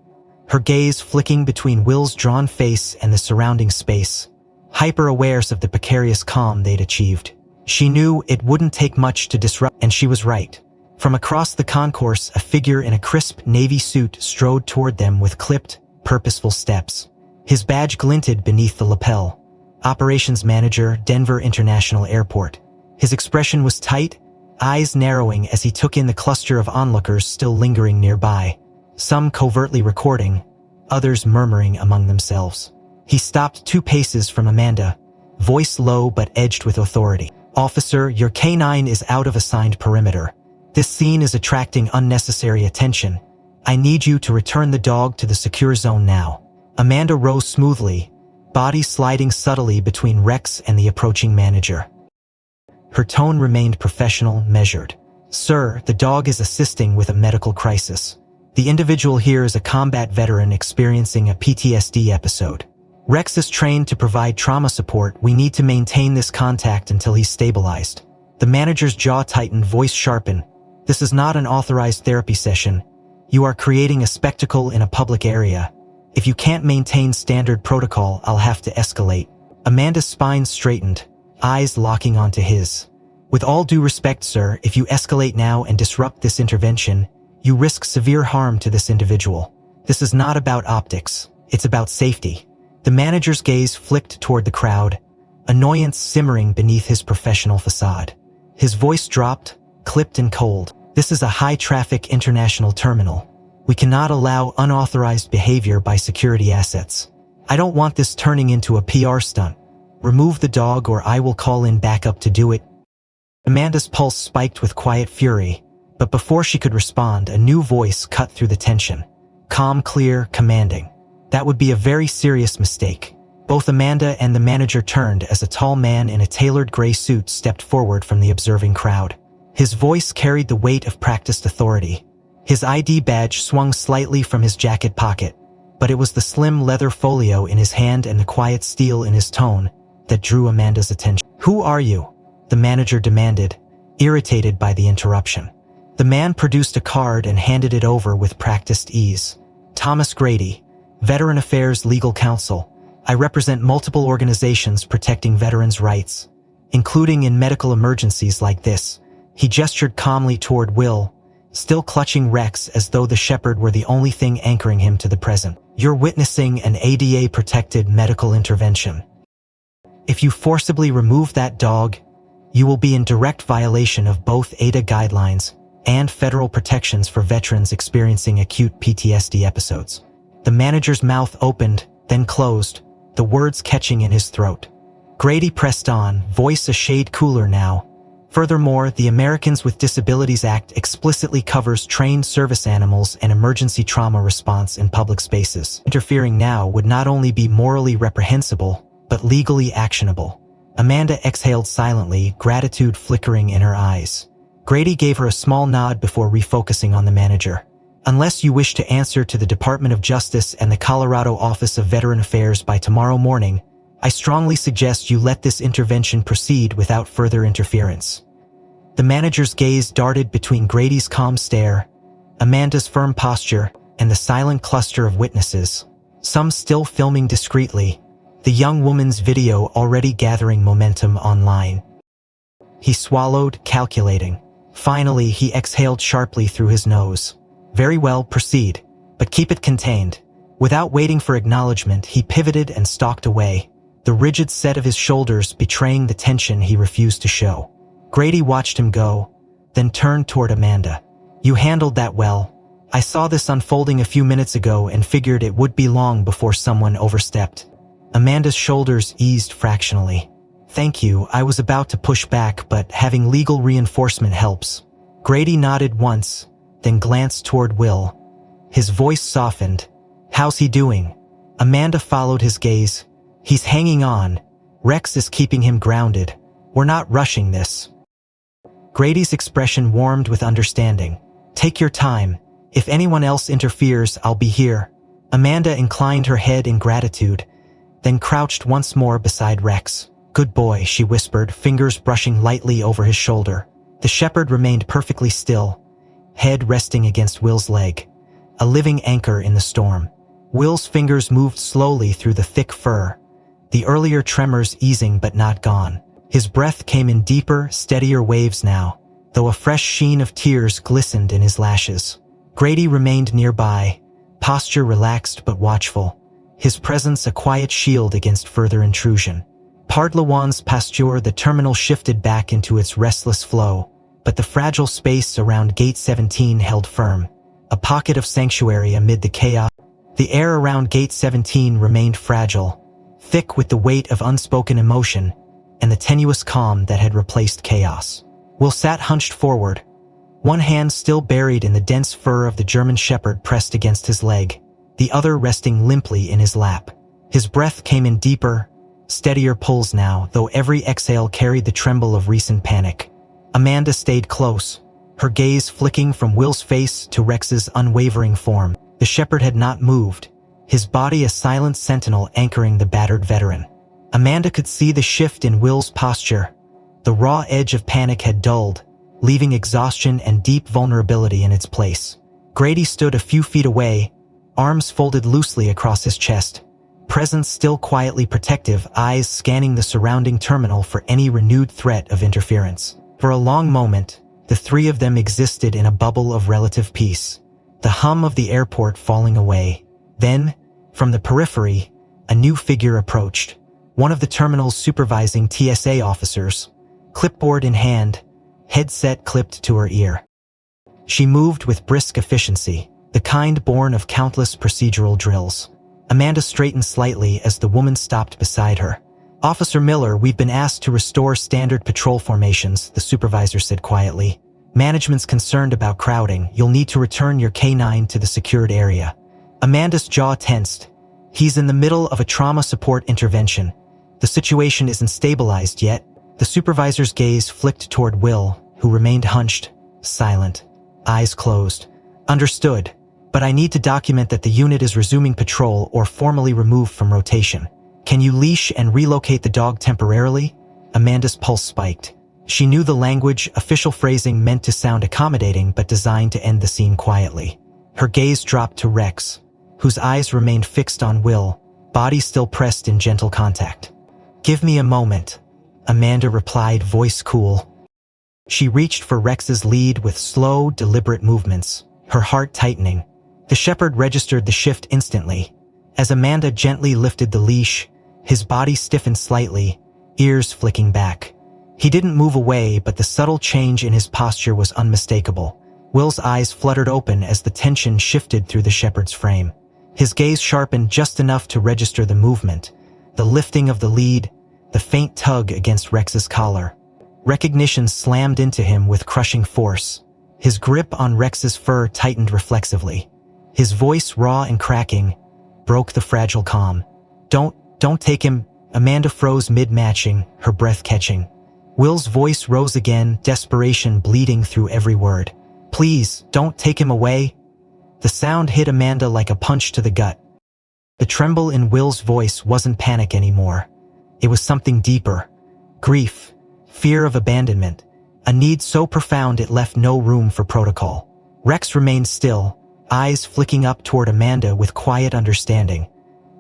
her gaze flicking between Will's drawn face and the surrounding space, hyper-aware of the precarious calm they'd achieved. She knew it wouldn't take much to disrupt, and she was right. From across the concourse, a figure in a crisp navy suit strode toward them with clipped, purposeful steps. His badge glinted beneath the lapel. Operations Manager, Denver International Airport. His expression was tight, eyes narrowing as he took in the cluster of onlookers still lingering nearby, some covertly recording, others murmuring among themselves. He stopped 2 paces from Amanda, voice low but edged with authority. Officer, your K9 is out of assigned perimeter. This scene is attracting unnecessary attention. I need you to return the dog to the secure zone now. Amanda rose smoothly, body sliding subtly between Rex and the approaching manager. Her tone remained professional, measured. Sir, the dog is assisting with a medical crisis. The individual here is a combat veteran experiencing a PTSD episode. Rex is trained to provide trauma support. We need to maintain this contact until he's stabilized. The manager's jaw tightened, voice sharpened. This is not an authorized therapy session. You are creating a spectacle in a public area. If you can't maintain standard protocol, I'll have to escalate. Amanda's spine straightened, eyes locking onto his. With all due respect, sir, if you escalate now and disrupt this intervention, you risk severe harm to this individual. This is not about optics. It's about safety. The manager's gaze flicked toward the crowd, annoyance simmering beneath his professional facade. His voice dropped, clipped and cold. This is a high-traffic international terminal. We cannot allow unauthorized behavior by security assets. I don't want this turning into a PR stunt. Remove the dog or I will call in backup to do it. Amanda's pulse spiked with quiet fury, but before she could respond, a new voice cut through the tension. Calm, clear, commanding. That would be a very serious mistake. Both Amanda and the manager turned as a tall man in a tailored gray suit stepped forward from the observing crowd. His voice carried the weight of practiced authority. His ID badge swung slightly from his jacket pocket, but it was the slim leather folio in his hand and the quiet steel in his tone that drew Amanda's attention. Who are you? The manager demanded, irritated by the interruption. The man produced a card and handed it over with practiced ease. Thomas Grady, Veteran Affairs Legal Counsel. I represent multiple organizations protecting veterans' rights, including in medical emergencies like this. He gestured calmly toward Will, still clutching Rex as though the shepherd were the only thing anchoring him to the present. You're witnessing an ADA-protected medical intervention. If you forcibly remove that dog, you will be in direct violation of both ADA guidelines and federal protections for veterans experiencing acute PTSD episodes. The manager's mouth opened, then closed, the words catching in his throat. Grady pressed on, voice a shade cooler now. Furthermore, the Americans with Disabilities Act explicitly covers trained service animals and emergency trauma response in public spaces. Interfering now would not only be morally reprehensible, but legally actionable. Amanda exhaled silently, gratitude flickering in her eyes. Grady gave her a small nod before refocusing on the manager. Unless you wish to answer to the Department of Justice and the Colorado Office of Veteran Affairs by tomorrow morning, I strongly suggest you let this intervention proceed without further interference. The manager's gaze darted between Grady's calm stare, Amanda's firm posture, and the silent cluster of witnesses, some still filming discreetly, the young woman's video already gathering momentum online. He swallowed, calculating. Finally, he exhaled sharply through his nose. Very well, proceed, but keep it contained. Without waiting for acknowledgement, he pivoted and stalked away, the rigid set of his shoulders betraying the tension he refused to show. Grady watched him go, then turned toward Amanda. "You handled that well. I saw this unfolding a few minutes ago and figured it would be long before someone overstepped." Amanda's shoulders eased fractionally. "Thank you, I was about to push back, but having legal reinforcement helps." Grady nodded once, then glanced toward Will. His voice softened. "How's he doing?" Amanda followed his gaze. "He's hanging on. Rex is keeping him grounded. We're not rushing this." Grady's expression warmed with understanding. "Take your time. If anyone else interferes, I'll be here." Amanda inclined her head in gratitude, then crouched once more beside Rex. "Good boy," she whispered, fingers brushing lightly over his shoulder. The shepherd remained perfectly still, head resting against Will's leg, a living anchor in the storm. Will's fingers moved slowly through the thick fur, the earlier tremors easing but not gone. His breath came in deeper, steadier waves now, though a fresh sheen of tears glistened in his lashes. Grady remained nearby, posture relaxed but watchful, his presence a quiet shield against further intrusion. Pardlawan's pasture, the terminal shifted back into its restless flow, but the fragile space around Gate 17 held firm, a pocket of sanctuary amid the chaos. The air around Gate 17 remained fragile, thick with the weight of unspoken emotion and the tenuous calm that had replaced chaos. Will sat hunched forward, one hand still buried in the dense fur of the German shepherd pressed against his leg, the other resting limply in his lap. His breath came in deeper, steadier pulls now, though every exhale carried the tremble of recent panic. Amanda stayed close, her gaze flicking from Will's face to Rex's unwavering form. The shepherd had not moved, his body a silent sentinel anchoring the battered veteran. Amanda could see the shift in Will's posture. The raw edge of panic had dulled, leaving exhaustion and deep vulnerability in its place. Grady stood a few feet away, arms folded loosely across his chest, presence still quietly protective, eyes scanning the surrounding terminal for any renewed threat of interference. For a long moment, the three of them existed in a bubble of relative peace, the hum of the airport falling away. Then, from the periphery, a new figure approached, one of the terminal's supervising TSA officers, clipboard in hand, headset clipped to her ear. She moved with brisk efficiency, the kind born of countless procedural drills. Amanda straightened slightly as the woman stopped beside her. "Officer Miller, we've been asked to restore standard patrol formations," the supervisor said quietly. "Management's concerned about crowding. You'll need to return your K9 to the secured area." Amanda's jaw tensed. "He's in the middle of a trauma support intervention. The situation isn't stabilized yet." The supervisor's gaze flicked toward Will, who remained hunched, silent, eyes closed. "Understood. But I need to document that the unit is resuming patrol or formally removed from rotation. Can you leash and relocate the dog temporarily?" Amanda's pulse spiked. She knew the language, official phrasing meant to sound accommodating but designed to end the scene quietly. Her gaze dropped to Rex, whose eyes remained fixed on Will, body still pressed in gentle contact. "Give me a moment," Amanda replied, voice cool. She reached for Rex's lead with slow, deliberate movements, her heart tightening. The shepherd registered the shift instantly. As Amanda gently lifted the leash, his body stiffened slightly, ears flicking back. He didn't move away, but the subtle change in his posture was unmistakable. Will's eyes fluttered open as the tension shifted through the shepherd's frame. His gaze sharpened just enough to register the movement, the lifting of the lead, the faint tug against Rex's collar. Recognition slammed into him with crushing force. His grip on Rex's fur tightened reflexively. His voice, raw and cracking, broke the fragile calm. Don't take him." Amanda froze mid-matching, her breath catching. Will's voice rose again, desperation bleeding through every word. "Please, don't take him away." The sound hit Amanda like a punch to the gut. The tremble in Will's voice wasn't panic anymore. It was something deeper. Grief, fear of abandonment, a need so profound it left no room for protocol. Rex remained still, eyes flicking up toward Amanda with quiet understanding,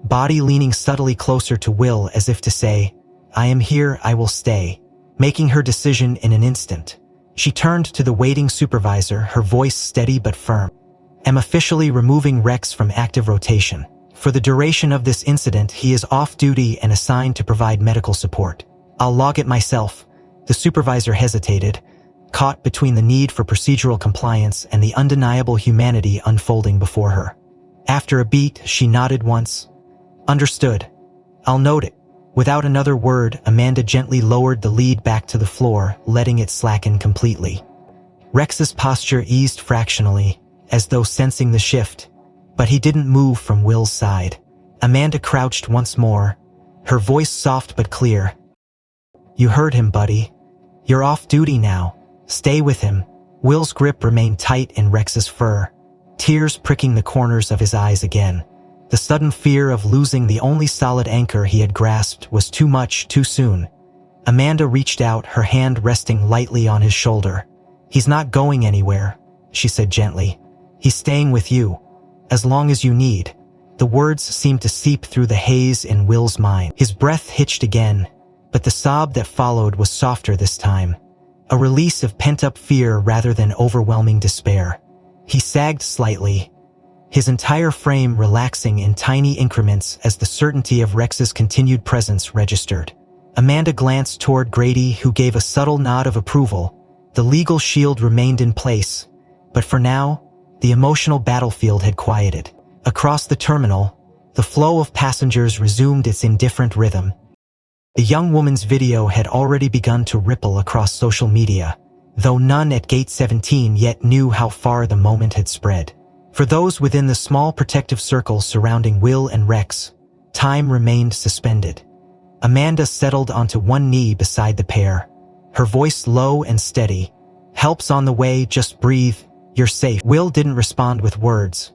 body leaning subtly closer to Will as if to say, "I am here, I will stay," making her decision in an instant. She turned to the waiting supervisor, her voice steady but firm. "Am officially removing Rex from active rotation. For the duration of this incident, he is off duty and assigned to provide medical support. I'll log it myself. The supervisor hesitated, caught between the need for procedural compliance and the undeniable humanity unfolding before her. After a beat, she nodded once. Understood. I'll note it. Without another word, Amanda gently lowered the lead back to the floor, letting it slacken completely. Rex's posture eased fractionally, as though sensing the shift, but he didn't move from Will's side. Amanda crouched once more, her voice soft but clear. You heard him, buddy. You're off duty now. Stay with him. Will's grip remained tight in Rex's fur, tears pricking the corners of his eyes again. The sudden fear of losing the only solid anchor he had grasped was too much, too soon. Amanda reached out, her hand resting lightly on his shoulder. He's not going anywhere, she said gently. He's staying with you, as long as you need. The words seemed to seep through the haze in Will's mind. His breath hitched again, but the sob that followed was softer this time. A release of pent-up fear rather than overwhelming despair. He sagged slightly, his entire frame relaxing in tiny increments as the certainty of Rex's continued presence registered. Amanda glanced toward Grady, who gave a subtle nod of approval. The legal shield remained in place, but for now, the emotional battlefield had quieted. Across the terminal, the flow of passengers resumed its indifferent rhythm. The young woman's video had already begun to ripple across social media, though none at Gate 17 yet knew how far the moment had spread. For those within the small protective circle surrounding Will and Rex, time remained suspended. Amanda settled onto one knee beside the pair, her voice low and steady. Help's on the way, just breathe, you're safe. Will didn't respond with words,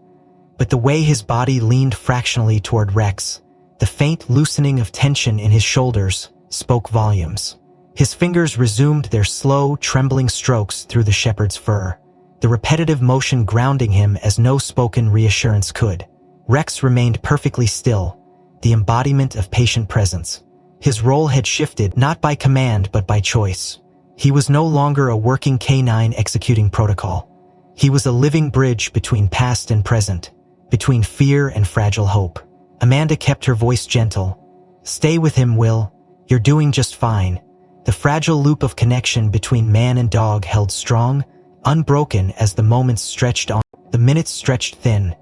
but the way his body leaned fractionally toward Rex, the faint loosening of tension in his shoulders, spoke volumes. His fingers resumed their slow, trembling strokes through the shepherd's fur, the repetitive motion grounding him as no spoken reassurance could. Rex remained perfectly still, the embodiment of patient presence. His role had shifted, not by command but by choice. He was no longer a working canine executing protocol. He was a living bridge between past and present, between fear and fragile hope. Amanda kept her voice gentle. Stay with him, Will. You're doing just fine. The fragile loop of connection between man and dog held strong, unbroken as the moments stretched on. The minutes stretched thin,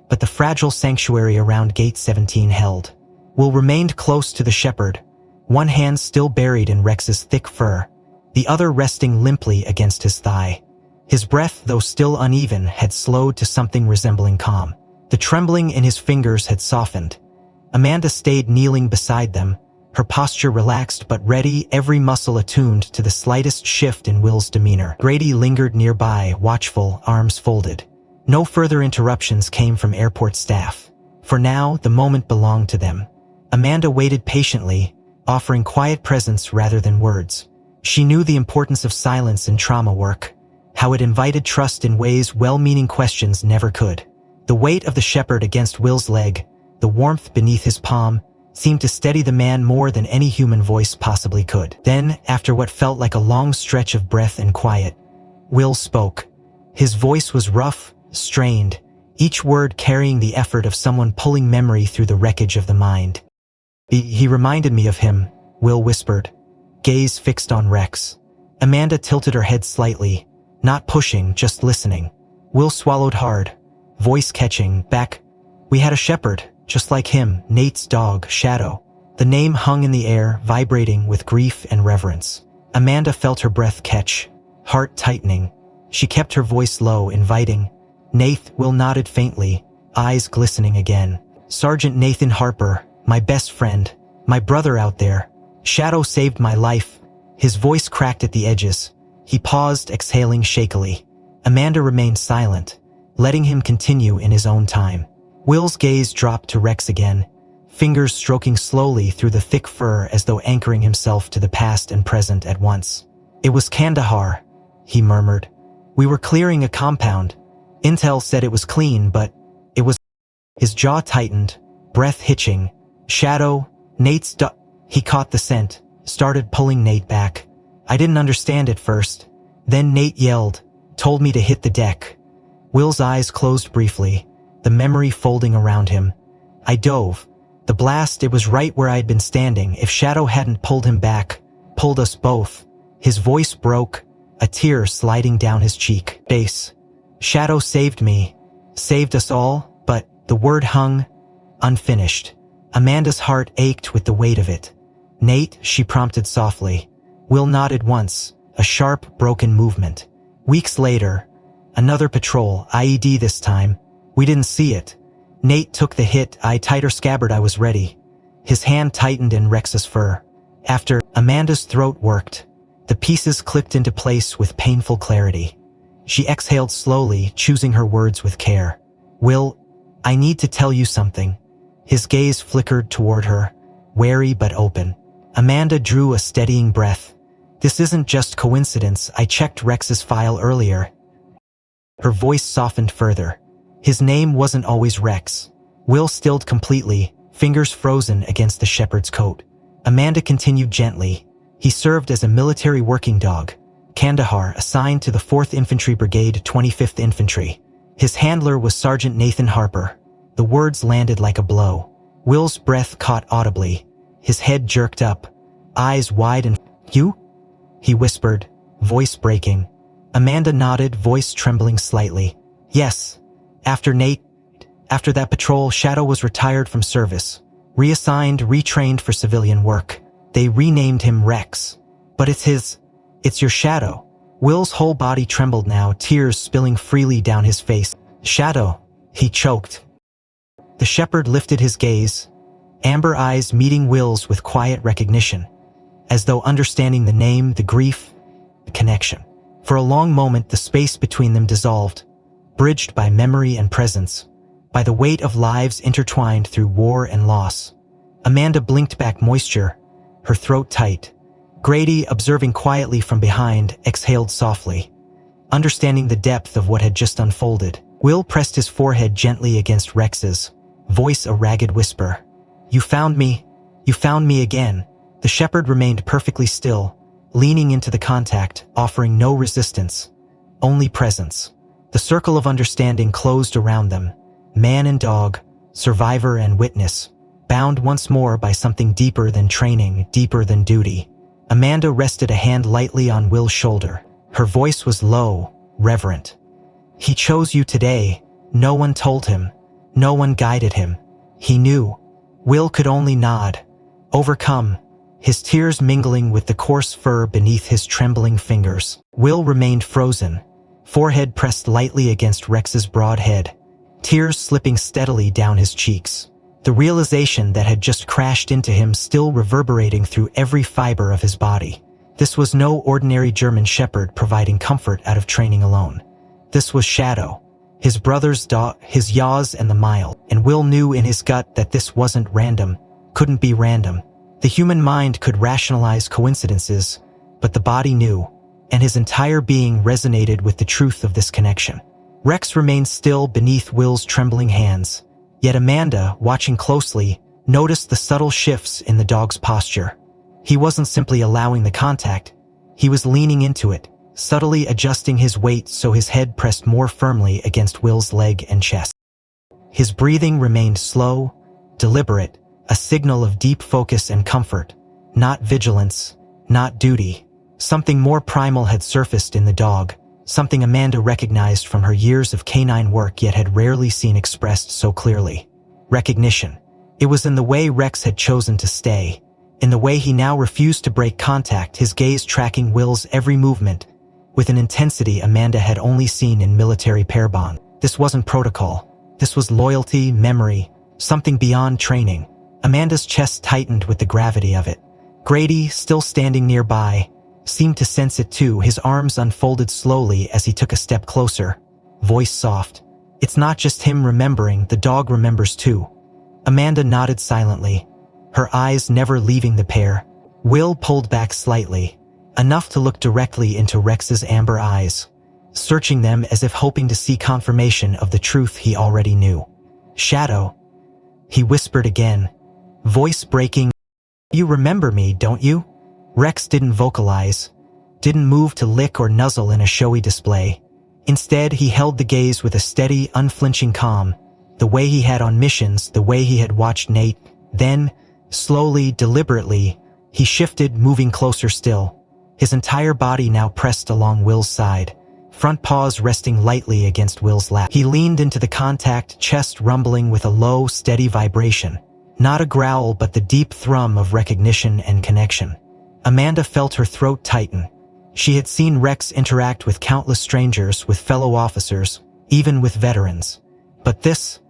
but the fragile sanctuary around Gate 17 held. Will remained close to the shepherd, one hand still buried in Rex's thick fur, the other resting limply against his thigh. His breath, though still uneven, had slowed to something resembling calm. The trembling in his fingers had softened. Amanda stayed kneeling beside them, her posture relaxed but ready, every muscle attuned to the slightest shift in Will's demeanor. Grady lingered nearby, watchful, arms folded. No further interruptions came from airport staff. For now, the moment belonged to them. Amanda waited patiently, offering quiet presence rather than words. She knew the importance of silence in trauma work, how it invited trust in ways well-meaning questions never could. The weight of the shepherd against Will's leg, the warmth beneath his palm, seemed to steady the man more than any human voice possibly could. Then, after what felt like a long stretch of breath and quiet, Will spoke. His voice was rough, strained, each word carrying the effort of someone pulling memory through the wreckage of the mind. He reminded me of him, Will whispered, gaze fixed on Rex. Amanda tilted her head slightly, not pushing, just listening. Will swallowed hard, voice catching back. We had a shepherd, just like him, Nate's dog, Shadow. The name hung in the air, vibrating with grief and reverence. Amanda felt her breath catch, heart tightening. She kept her voice low, inviting. Nath. Will nodded faintly, eyes glistening again. Sergeant Nathan Harper, my best friend, my brother out there. Shadow saved my life. His voice cracked at the edges. He paused, exhaling shakily. Amanda remained silent, letting him continue in his own time. Will's gaze dropped to Rex again, fingers stroking slowly through the thick fur as though anchoring himself to the past and present at once. It was Kandahar, he murmured. We were clearing a compound. Intel said it was clean, but it was... His jaw tightened, breath hitching. Shadow, Nate's He caught the scent, started pulling Nate back. I didn't understand at first. Then Nate yelled, told me to hit the deck. Will's eyes closed briefly, the memory folding around him. I dove. The blast, it was right where I had been standing. If Shadow hadn't pulled him back, pulled us both. His voice broke, a tear sliding down his cheek. Base. Shadow saved me. Saved us all, but the word hung unfinished. Amanda's heart ached with the weight of it. Nate, she prompted softly. Will nodded once, a sharp, broken movement. Weeks later, another patrol, IED this time. We didn't see it. Nate took the hit, tighter scabbard, I was ready. His hand tightened in Rex's fur. After, Amanda's throat worked. The pieces clicked into place with painful clarity. She exhaled slowly, choosing her words with care. Will, I need to tell you something. His gaze flickered toward her, wary but open. Amanda drew a steadying breath. This isn't just coincidence, I checked Rex's file earlier. Her voice softened further. His name wasn't always Rex. Will stilled completely, fingers frozen against the shepherd's coat. Amanda continued gently. He served as a military working dog. Kandahar, assigned to the 4th Infantry Brigade, 25th Infantry. His handler was Sergeant Nathan Harper. The words landed like a blow. Will's breath caught audibly. His head jerked up, eyes wide and "You?" he whispered, voice breaking. Amanda nodded, voice trembling slightly. Yes. After that patrol, Shadow was retired from service. Reassigned, retrained for civilian work. They renamed him Rex. But it's your Shadow. Will's whole body trembled now, tears spilling freely down his face. Shadow, he choked. The shepherd lifted his gaze, amber eyes meeting Will's with quiet recognition, as though understanding the name, the grief, the connection. For a long moment, the space between them dissolved, bridged by memory and presence, by the weight of lives intertwined through war and loss. Amanda blinked back moisture, her throat tight. Grady, observing quietly from behind, exhaled softly, understanding the depth of what had just unfolded. Will pressed his forehead gently against Rex's, voice a ragged whisper. You found me again. The shepherd remained perfectly still, leaning into the contact, offering no resistance, only presence. The circle of understanding closed around them, man and dog, survivor and witness, bound once more by something deeper than training, deeper than duty. Amanda rested a hand lightly on Will's shoulder. Her voice was low, reverent. He chose you today. No one told him. No one guided him. He knew. Will could only nod, overcome, his tears mingling with the coarse fur beneath his trembling fingers. Will remained frozen, forehead pressed lightly against Rex's broad head, tears slipping steadily down his cheeks. The realization that had just crashed into him still reverberating through every fiber of his body. This was no ordinary German shepherd providing comfort out of training alone. This was Shadow, his brother's dog, his yaws and the mile. And Will knew in his gut that this wasn't random, couldn't be random. The human mind could rationalize coincidences, but the body knew, and his entire being resonated with the truth of this connection. Rex remained still beneath Will's trembling hands. Yet Amanda, watching closely, noticed the subtle shifts in the dog's posture. He wasn't simply allowing the contact, he was leaning into it, subtly adjusting his weight so his head pressed more firmly against Will's leg and chest. His breathing remained slow, deliberate, a signal of deep focus and comfort, not vigilance, not duty. Something more primal had surfaced in the dog, something Amanda recognized from her years of canine work yet had rarely seen expressed so clearly. Recognition. It was in the way Rex had chosen to stay, in the way he now refused to break contact, his gaze tracking Will's every movement, with an intensity Amanda had only seen in military pair bond. This wasn't protocol. This was loyalty, memory, something beyond training. Amanda's chest tightened with the gravity of it. Grady, still standing nearby, seemed to sense it too, his arms unfolded slowly as he took a step closer, voice soft. It's not just him remembering, the dog remembers too. Amanda nodded silently, her eyes never leaving the pair. Will pulled back slightly, enough to look directly into Rex's amber eyes, searching them as if hoping to see confirmation of the truth he already knew. Shadow, he whispered again, voice breaking. You remember me, don't you? Rex didn't vocalize, didn't move to lick or nuzzle in a showy display. Instead, he held the gaze with a steady, unflinching calm, The way he had on missions, the way he had watched Nate. Then, slowly, deliberately, he shifted, moving closer still. His entire body now pressed along Will's side, front paws resting lightly against Will's lap. He leaned into the contact, chest rumbling with a low, steady vibration. Not a growl, but the deep thrum of recognition and connection. Amanda felt her throat tighten. She had seen Rex interact with countless strangers, with fellow officers, even with veterans. But this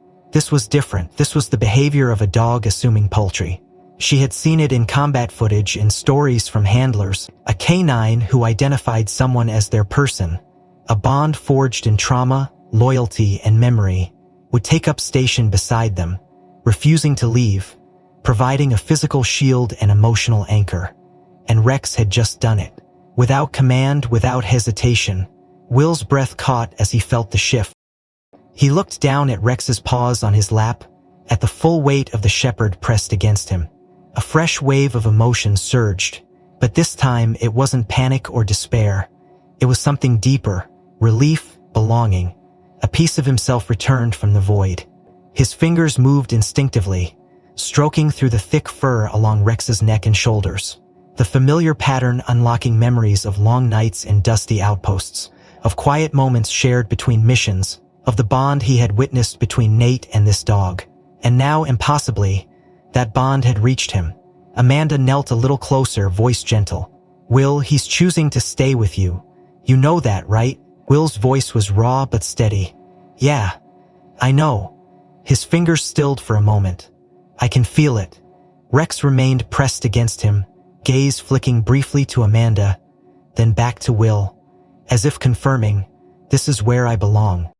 was different. This was the behavior of a dog assuming poultry. She had seen it in combat footage, in stories from handlers, a canine who identified someone as their person. A bond forged in trauma, loyalty, and memory would take up station beside them, refusing to leave, providing a physical shield and emotional anchor. And Rex had just done it. Without command, without hesitation, Will's breath caught as he felt the shift. He looked down at Rex's paws on his lap, at the full weight of the shepherd pressed against him. A fresh wave of emotion surged, but this time it wasn't panic or despair. It was something deeper, relief, belonging. A piece of himself returned from the void. His fingers moved instinctively, stroking through the thick fur along Rex's neck and shoulders. The familiar pattern unlocking memories of long nights in dusty outposts, of quiet moments shared between missions, of the bond he had witnessed between Nate and this dog. And now, impossibly, that bond had reached him. Amanda knelt a little closer, voice gentle. "Will, he's choosing to stay with you. You know that, right?" Will's voice was raw but steady. "Yeah, I know." His fingers stilled for a moment. "I can feel it." Rex remained pressed against him, gaze flicking briefly to Amanda, then back to Will, as if confirming, "This is where I belong."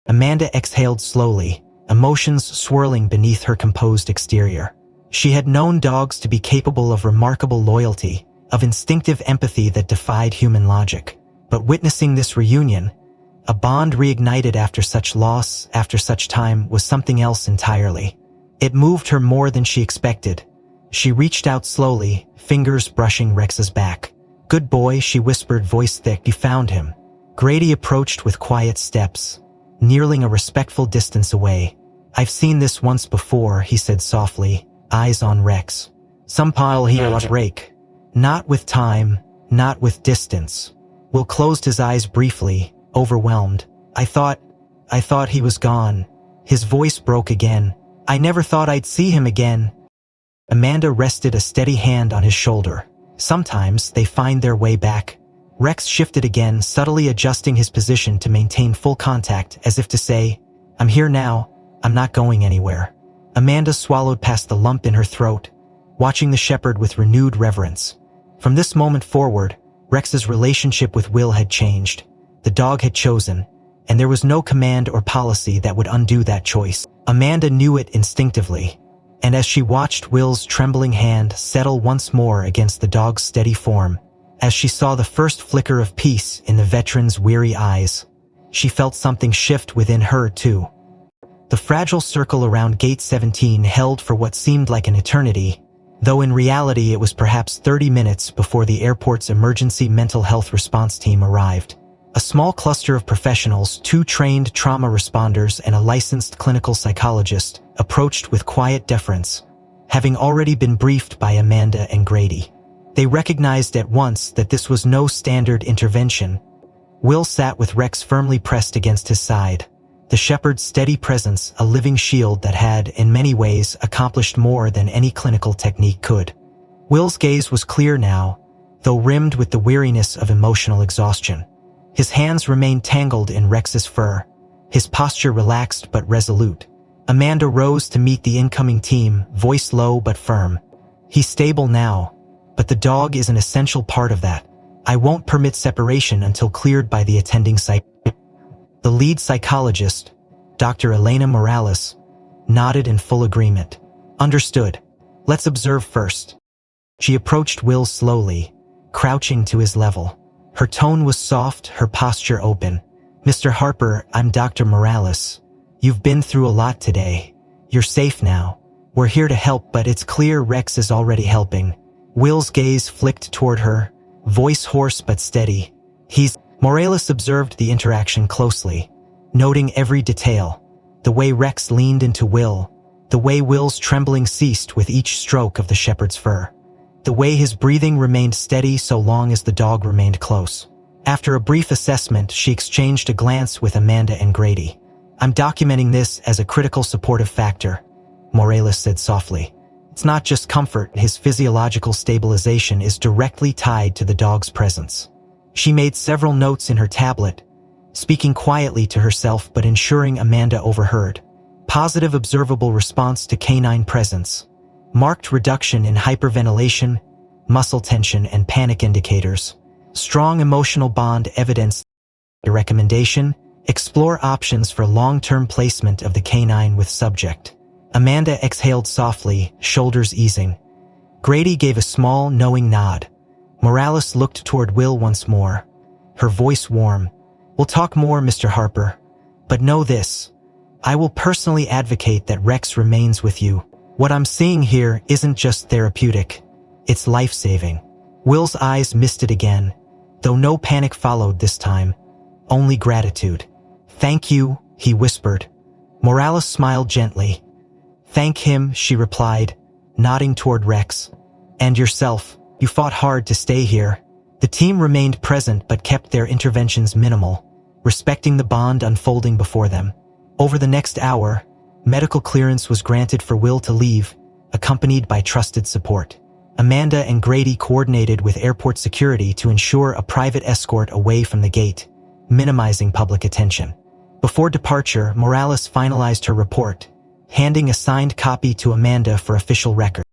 Amanda exhaled slowly, emotions swirling beneath her composed exterior. She had known dogs to be capable of remarkable loyalty, of instinctive empathy that defied human logic. But witnessing this reunion, a bond reignited after such loss, after such time, was something else entirely. It moved her more than she expected. She reached out slowly, fingers brushing Rex's back. "Good boy," she whispered, voice thick. "You found him." Grady approached with quiet steps, kneeling a respectful distance away. "I've seen this once before," he said softly, eyes on Rex. "Some pile he'll break. Not with time, not with distance." Will closed his eyes briefly, overwhelmed. I thought he was gone." His voice broke again. "I never thought I'd see him again." Amanda rested a steady hand on his shoulder. "Sometimes they find their way back." Rex shifted again, subtly adjusting his position to maintain full contact, as if to say, "I'm here now, I'm not going anywhere." Amanda swallowed past the lump in her throat, watching the shepherd with renewed reverence. From this moment forward, Rex's relationship with Will had changed. The dog had chosen, and there was no command or policy that would undo that choice. Amanda knew it instinctively, and as she watched Will's trembling hand settle once more against the dog's steady form, as she saw the first flicker of peace in the veteran's weary eyes, she felt something shift within her too. The fragile circle around Gate 17 held for what seemed like an eternity, though in reality it was perhaps 30 minutes before the airport's emergency mental health response team arrived. A small cluster of professionals, 2 trained trauma responders and a licensed clinical psychologist, approached with quiet deference, having already been briefed by Amanda and Grady. They recognized at once that this was no standard intervention. Will sat with Rex firmly pressed against his side, the shepherd's steady presence a living shield that had, in many ways, accomplished more than any clinical technique could. Will's gaze was clear now, though rimmed with the weariness of emotional exhaustion. His hands remained tangled in Rex's fur, his posture relaxed but resolute. Amanda rose to meet the incoming team, voice low but firm. "He's stable now, but the dog is an essential part of that. I won't permit separation until cleared by the attending psych." The lead psychologist, Dr. Elena Morales, nodded in full agreement. "Understood. Let's observe first." She approached Will slowly, crouching to his level. Her tone was soft, her posture open. "Mr. Harper, I'm Dr. Morales. You've been through a lot today. You're safe now. We're here to help, but it's clear Rex is already helping." Will's gaze flicked toward her, voice hoarse but steady. Morales observed the interaction closely, noting every detail. The way Rex leaned into Will, the way Will's trembling ceased with each stroke of the shepherd's fur, the way his breathing remained steady so long as the dog remained close. After a brief assessment, she exchanged a glance with Amanda and Grady. "I'm documenting this as a critical supportive factor," Morales said softly. "It's not just comfort, his physiological stabilization is directly tied to the dog's presence." She made several notes in her tablet, speaking quietly to herself but ensuring Amanda overheard. Positive observable response to canine presence. Marked reduction in hyperventilation, muscle tension, and panic indicators. Strong emotional bond evidence. The recommendation: explore options for long-term placement of the canine with subject. Amanda exhaled softly, shoulders easing. Grady gave a small, knowing nod. Morales looked toward Will once more, her voice warm. "We'll talk more, Mr. Harper. But know this. I will personally advocate that Rex remains with you. What I'm seeing here isn't just therapeutic. It's life-saving." Will's eyes misted again, though no panic followed this time. Only gratitude. "Thank you," he whispered. Morales smiled gently. "Thank him," she replied, nodding toward Rex. "And yourself. You fought hard to stay here." The team remained present but kept their interventions minimal, respecting the bond unfolding before them. Over the next hour, medical clearance was granted for Will to leave, accompanied by trusted support. Amanda and Grady coordinated with airport security to ensure a private escort away from the gate, minimizing public attention. Before departure, Morales finalized her report, handing a signed copy to Amanda for official record.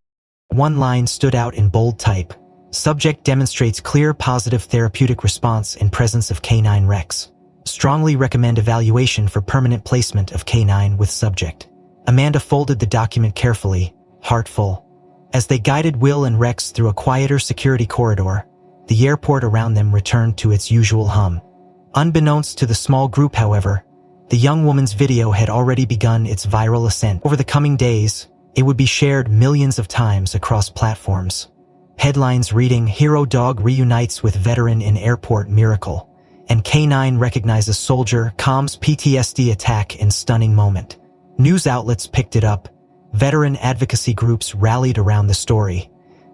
One line stood out in bold type. "Subject demonstrates clear positive therapeutic response in presence of canine Rex. Strongly recommend evaluation for permanent placement of canine with subject." Amanda folded the document carefully, heart full. As they guided Will and Rex through a quieter security corridor, the airport around them returned to its usual hum. Unbeknownst to the small group, however, the young woman's video had already begun its viral ascent. Over the coming days, it would be shared millions of times across platforms. Headlines reading, "Hero Dog Reunites with Veteran in Airport Miracle," and "Canine Recognizes Soldier, Calms PTSD Attack in Stunning Moment." News outlets picked it up. Veteran advocacy groups rallied around the story.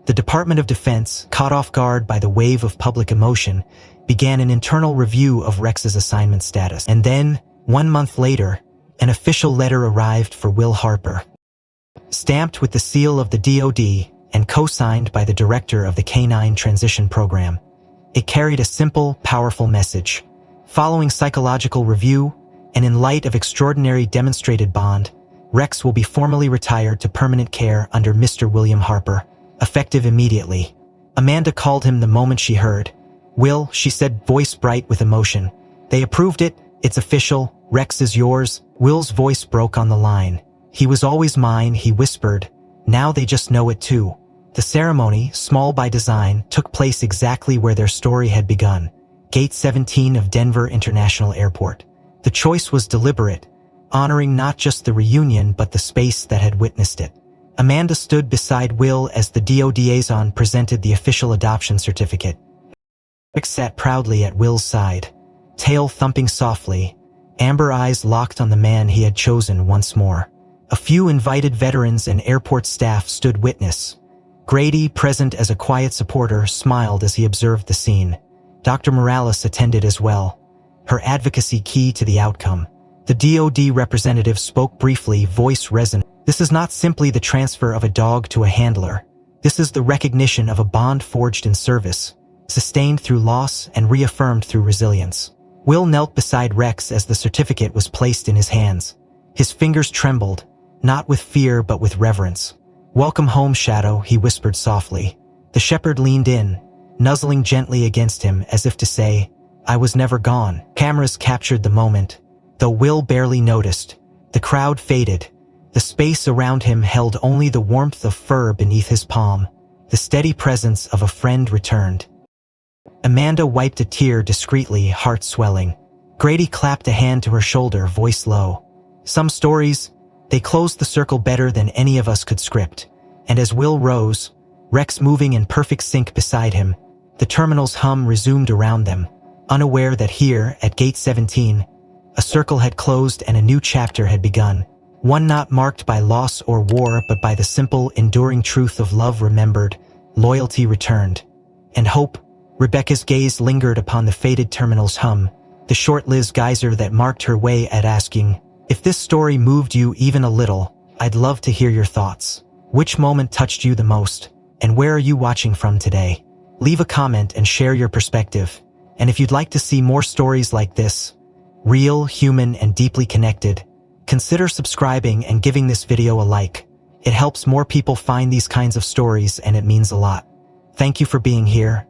The Department of Defense, caught off guard by the wave of public emotion, began an internal review of Rex's assignment status. And then, 1 month later, an official letter arrived for Will Harper. Stamped with the seal of the DoD and co-signed by the director of the Canine Transition Program. It carried a simple, powerful message. Following psychological review, and in light of extraordinary demonstrated bond, Rex will be formally retired to permanent care under Mr. William Harper, effective immediately. Amanda called him the moment she heard. "Will," she said, voice bright with emotion. "They approved it. It's official. Rex is yours." Will's voice broke on the line. "He was always mine," he whispered. "Now they just know it too." The ceremony, small by design, took place exactly where their story had begun, Gate 17 of Denver International Airport. The choice was deliberate, honoring not just the reunion but the space that had witnessed it. Amanda stood beside Will as the DoD liaison presented the official adoption certificate. Rex sat proudly at Will's side, tail thumping softly, amber eyes locked on the man he had chosen once more. A few invited veterans and airport staff stood witness. Grady, present as a quiet supporter, smiled as he observed the scene. Dr. Morales attended as well, her advocacy key to the outcome. The DoD representative spoke briefly, voice resonant. "This is not simply the transfer of a dog to a handler. This is the recognition of a bond forged in service, sustained through loss and reaffirmed through resilience." Will knelt beside Rex as the certificate was placed in his hands. His fingers trembled, not with fear but with reverence. "Welcome home, Shadow," he whispered softly. The shepherd leaned in, nuzzling gently against him as if to say, "I was never gone." Cameras captured the moment, though Will barely noticed. The crowd faded. The space around him held only the warmth of fur beneath his palm. The steady presence of a friend returned. Amanda wiped a tear discreetly, heart swelling. Grady clapped a hand to her shoulder, voice low. "Some stories, they closed the circle better than any of us could script." And as Will rose, Rex moving in perfect sync beside him, the terminal's hum resumed around them, unaware that here, at Gate 17, A circle had closed and a new chapter had begun. One not marked by loss or war, but by the simple, enduring truth of love remembered, loyalty returned, and hope. Rebecca's gaze lingered upon the faded terminal's hum, the short-lived geyser that marked her way at asking, "If this story moved you even a little, I'd love to hear your thoughts. Which moment touched you the most? And where are you watching from today?" Leave a comment and share your perspective. And if you'd like to see more stories like this, real, human, and deeply connected, consider subscribing and giving this video a like. It helps more people find these kinds of stories, and it means a lot. Thank you for being here.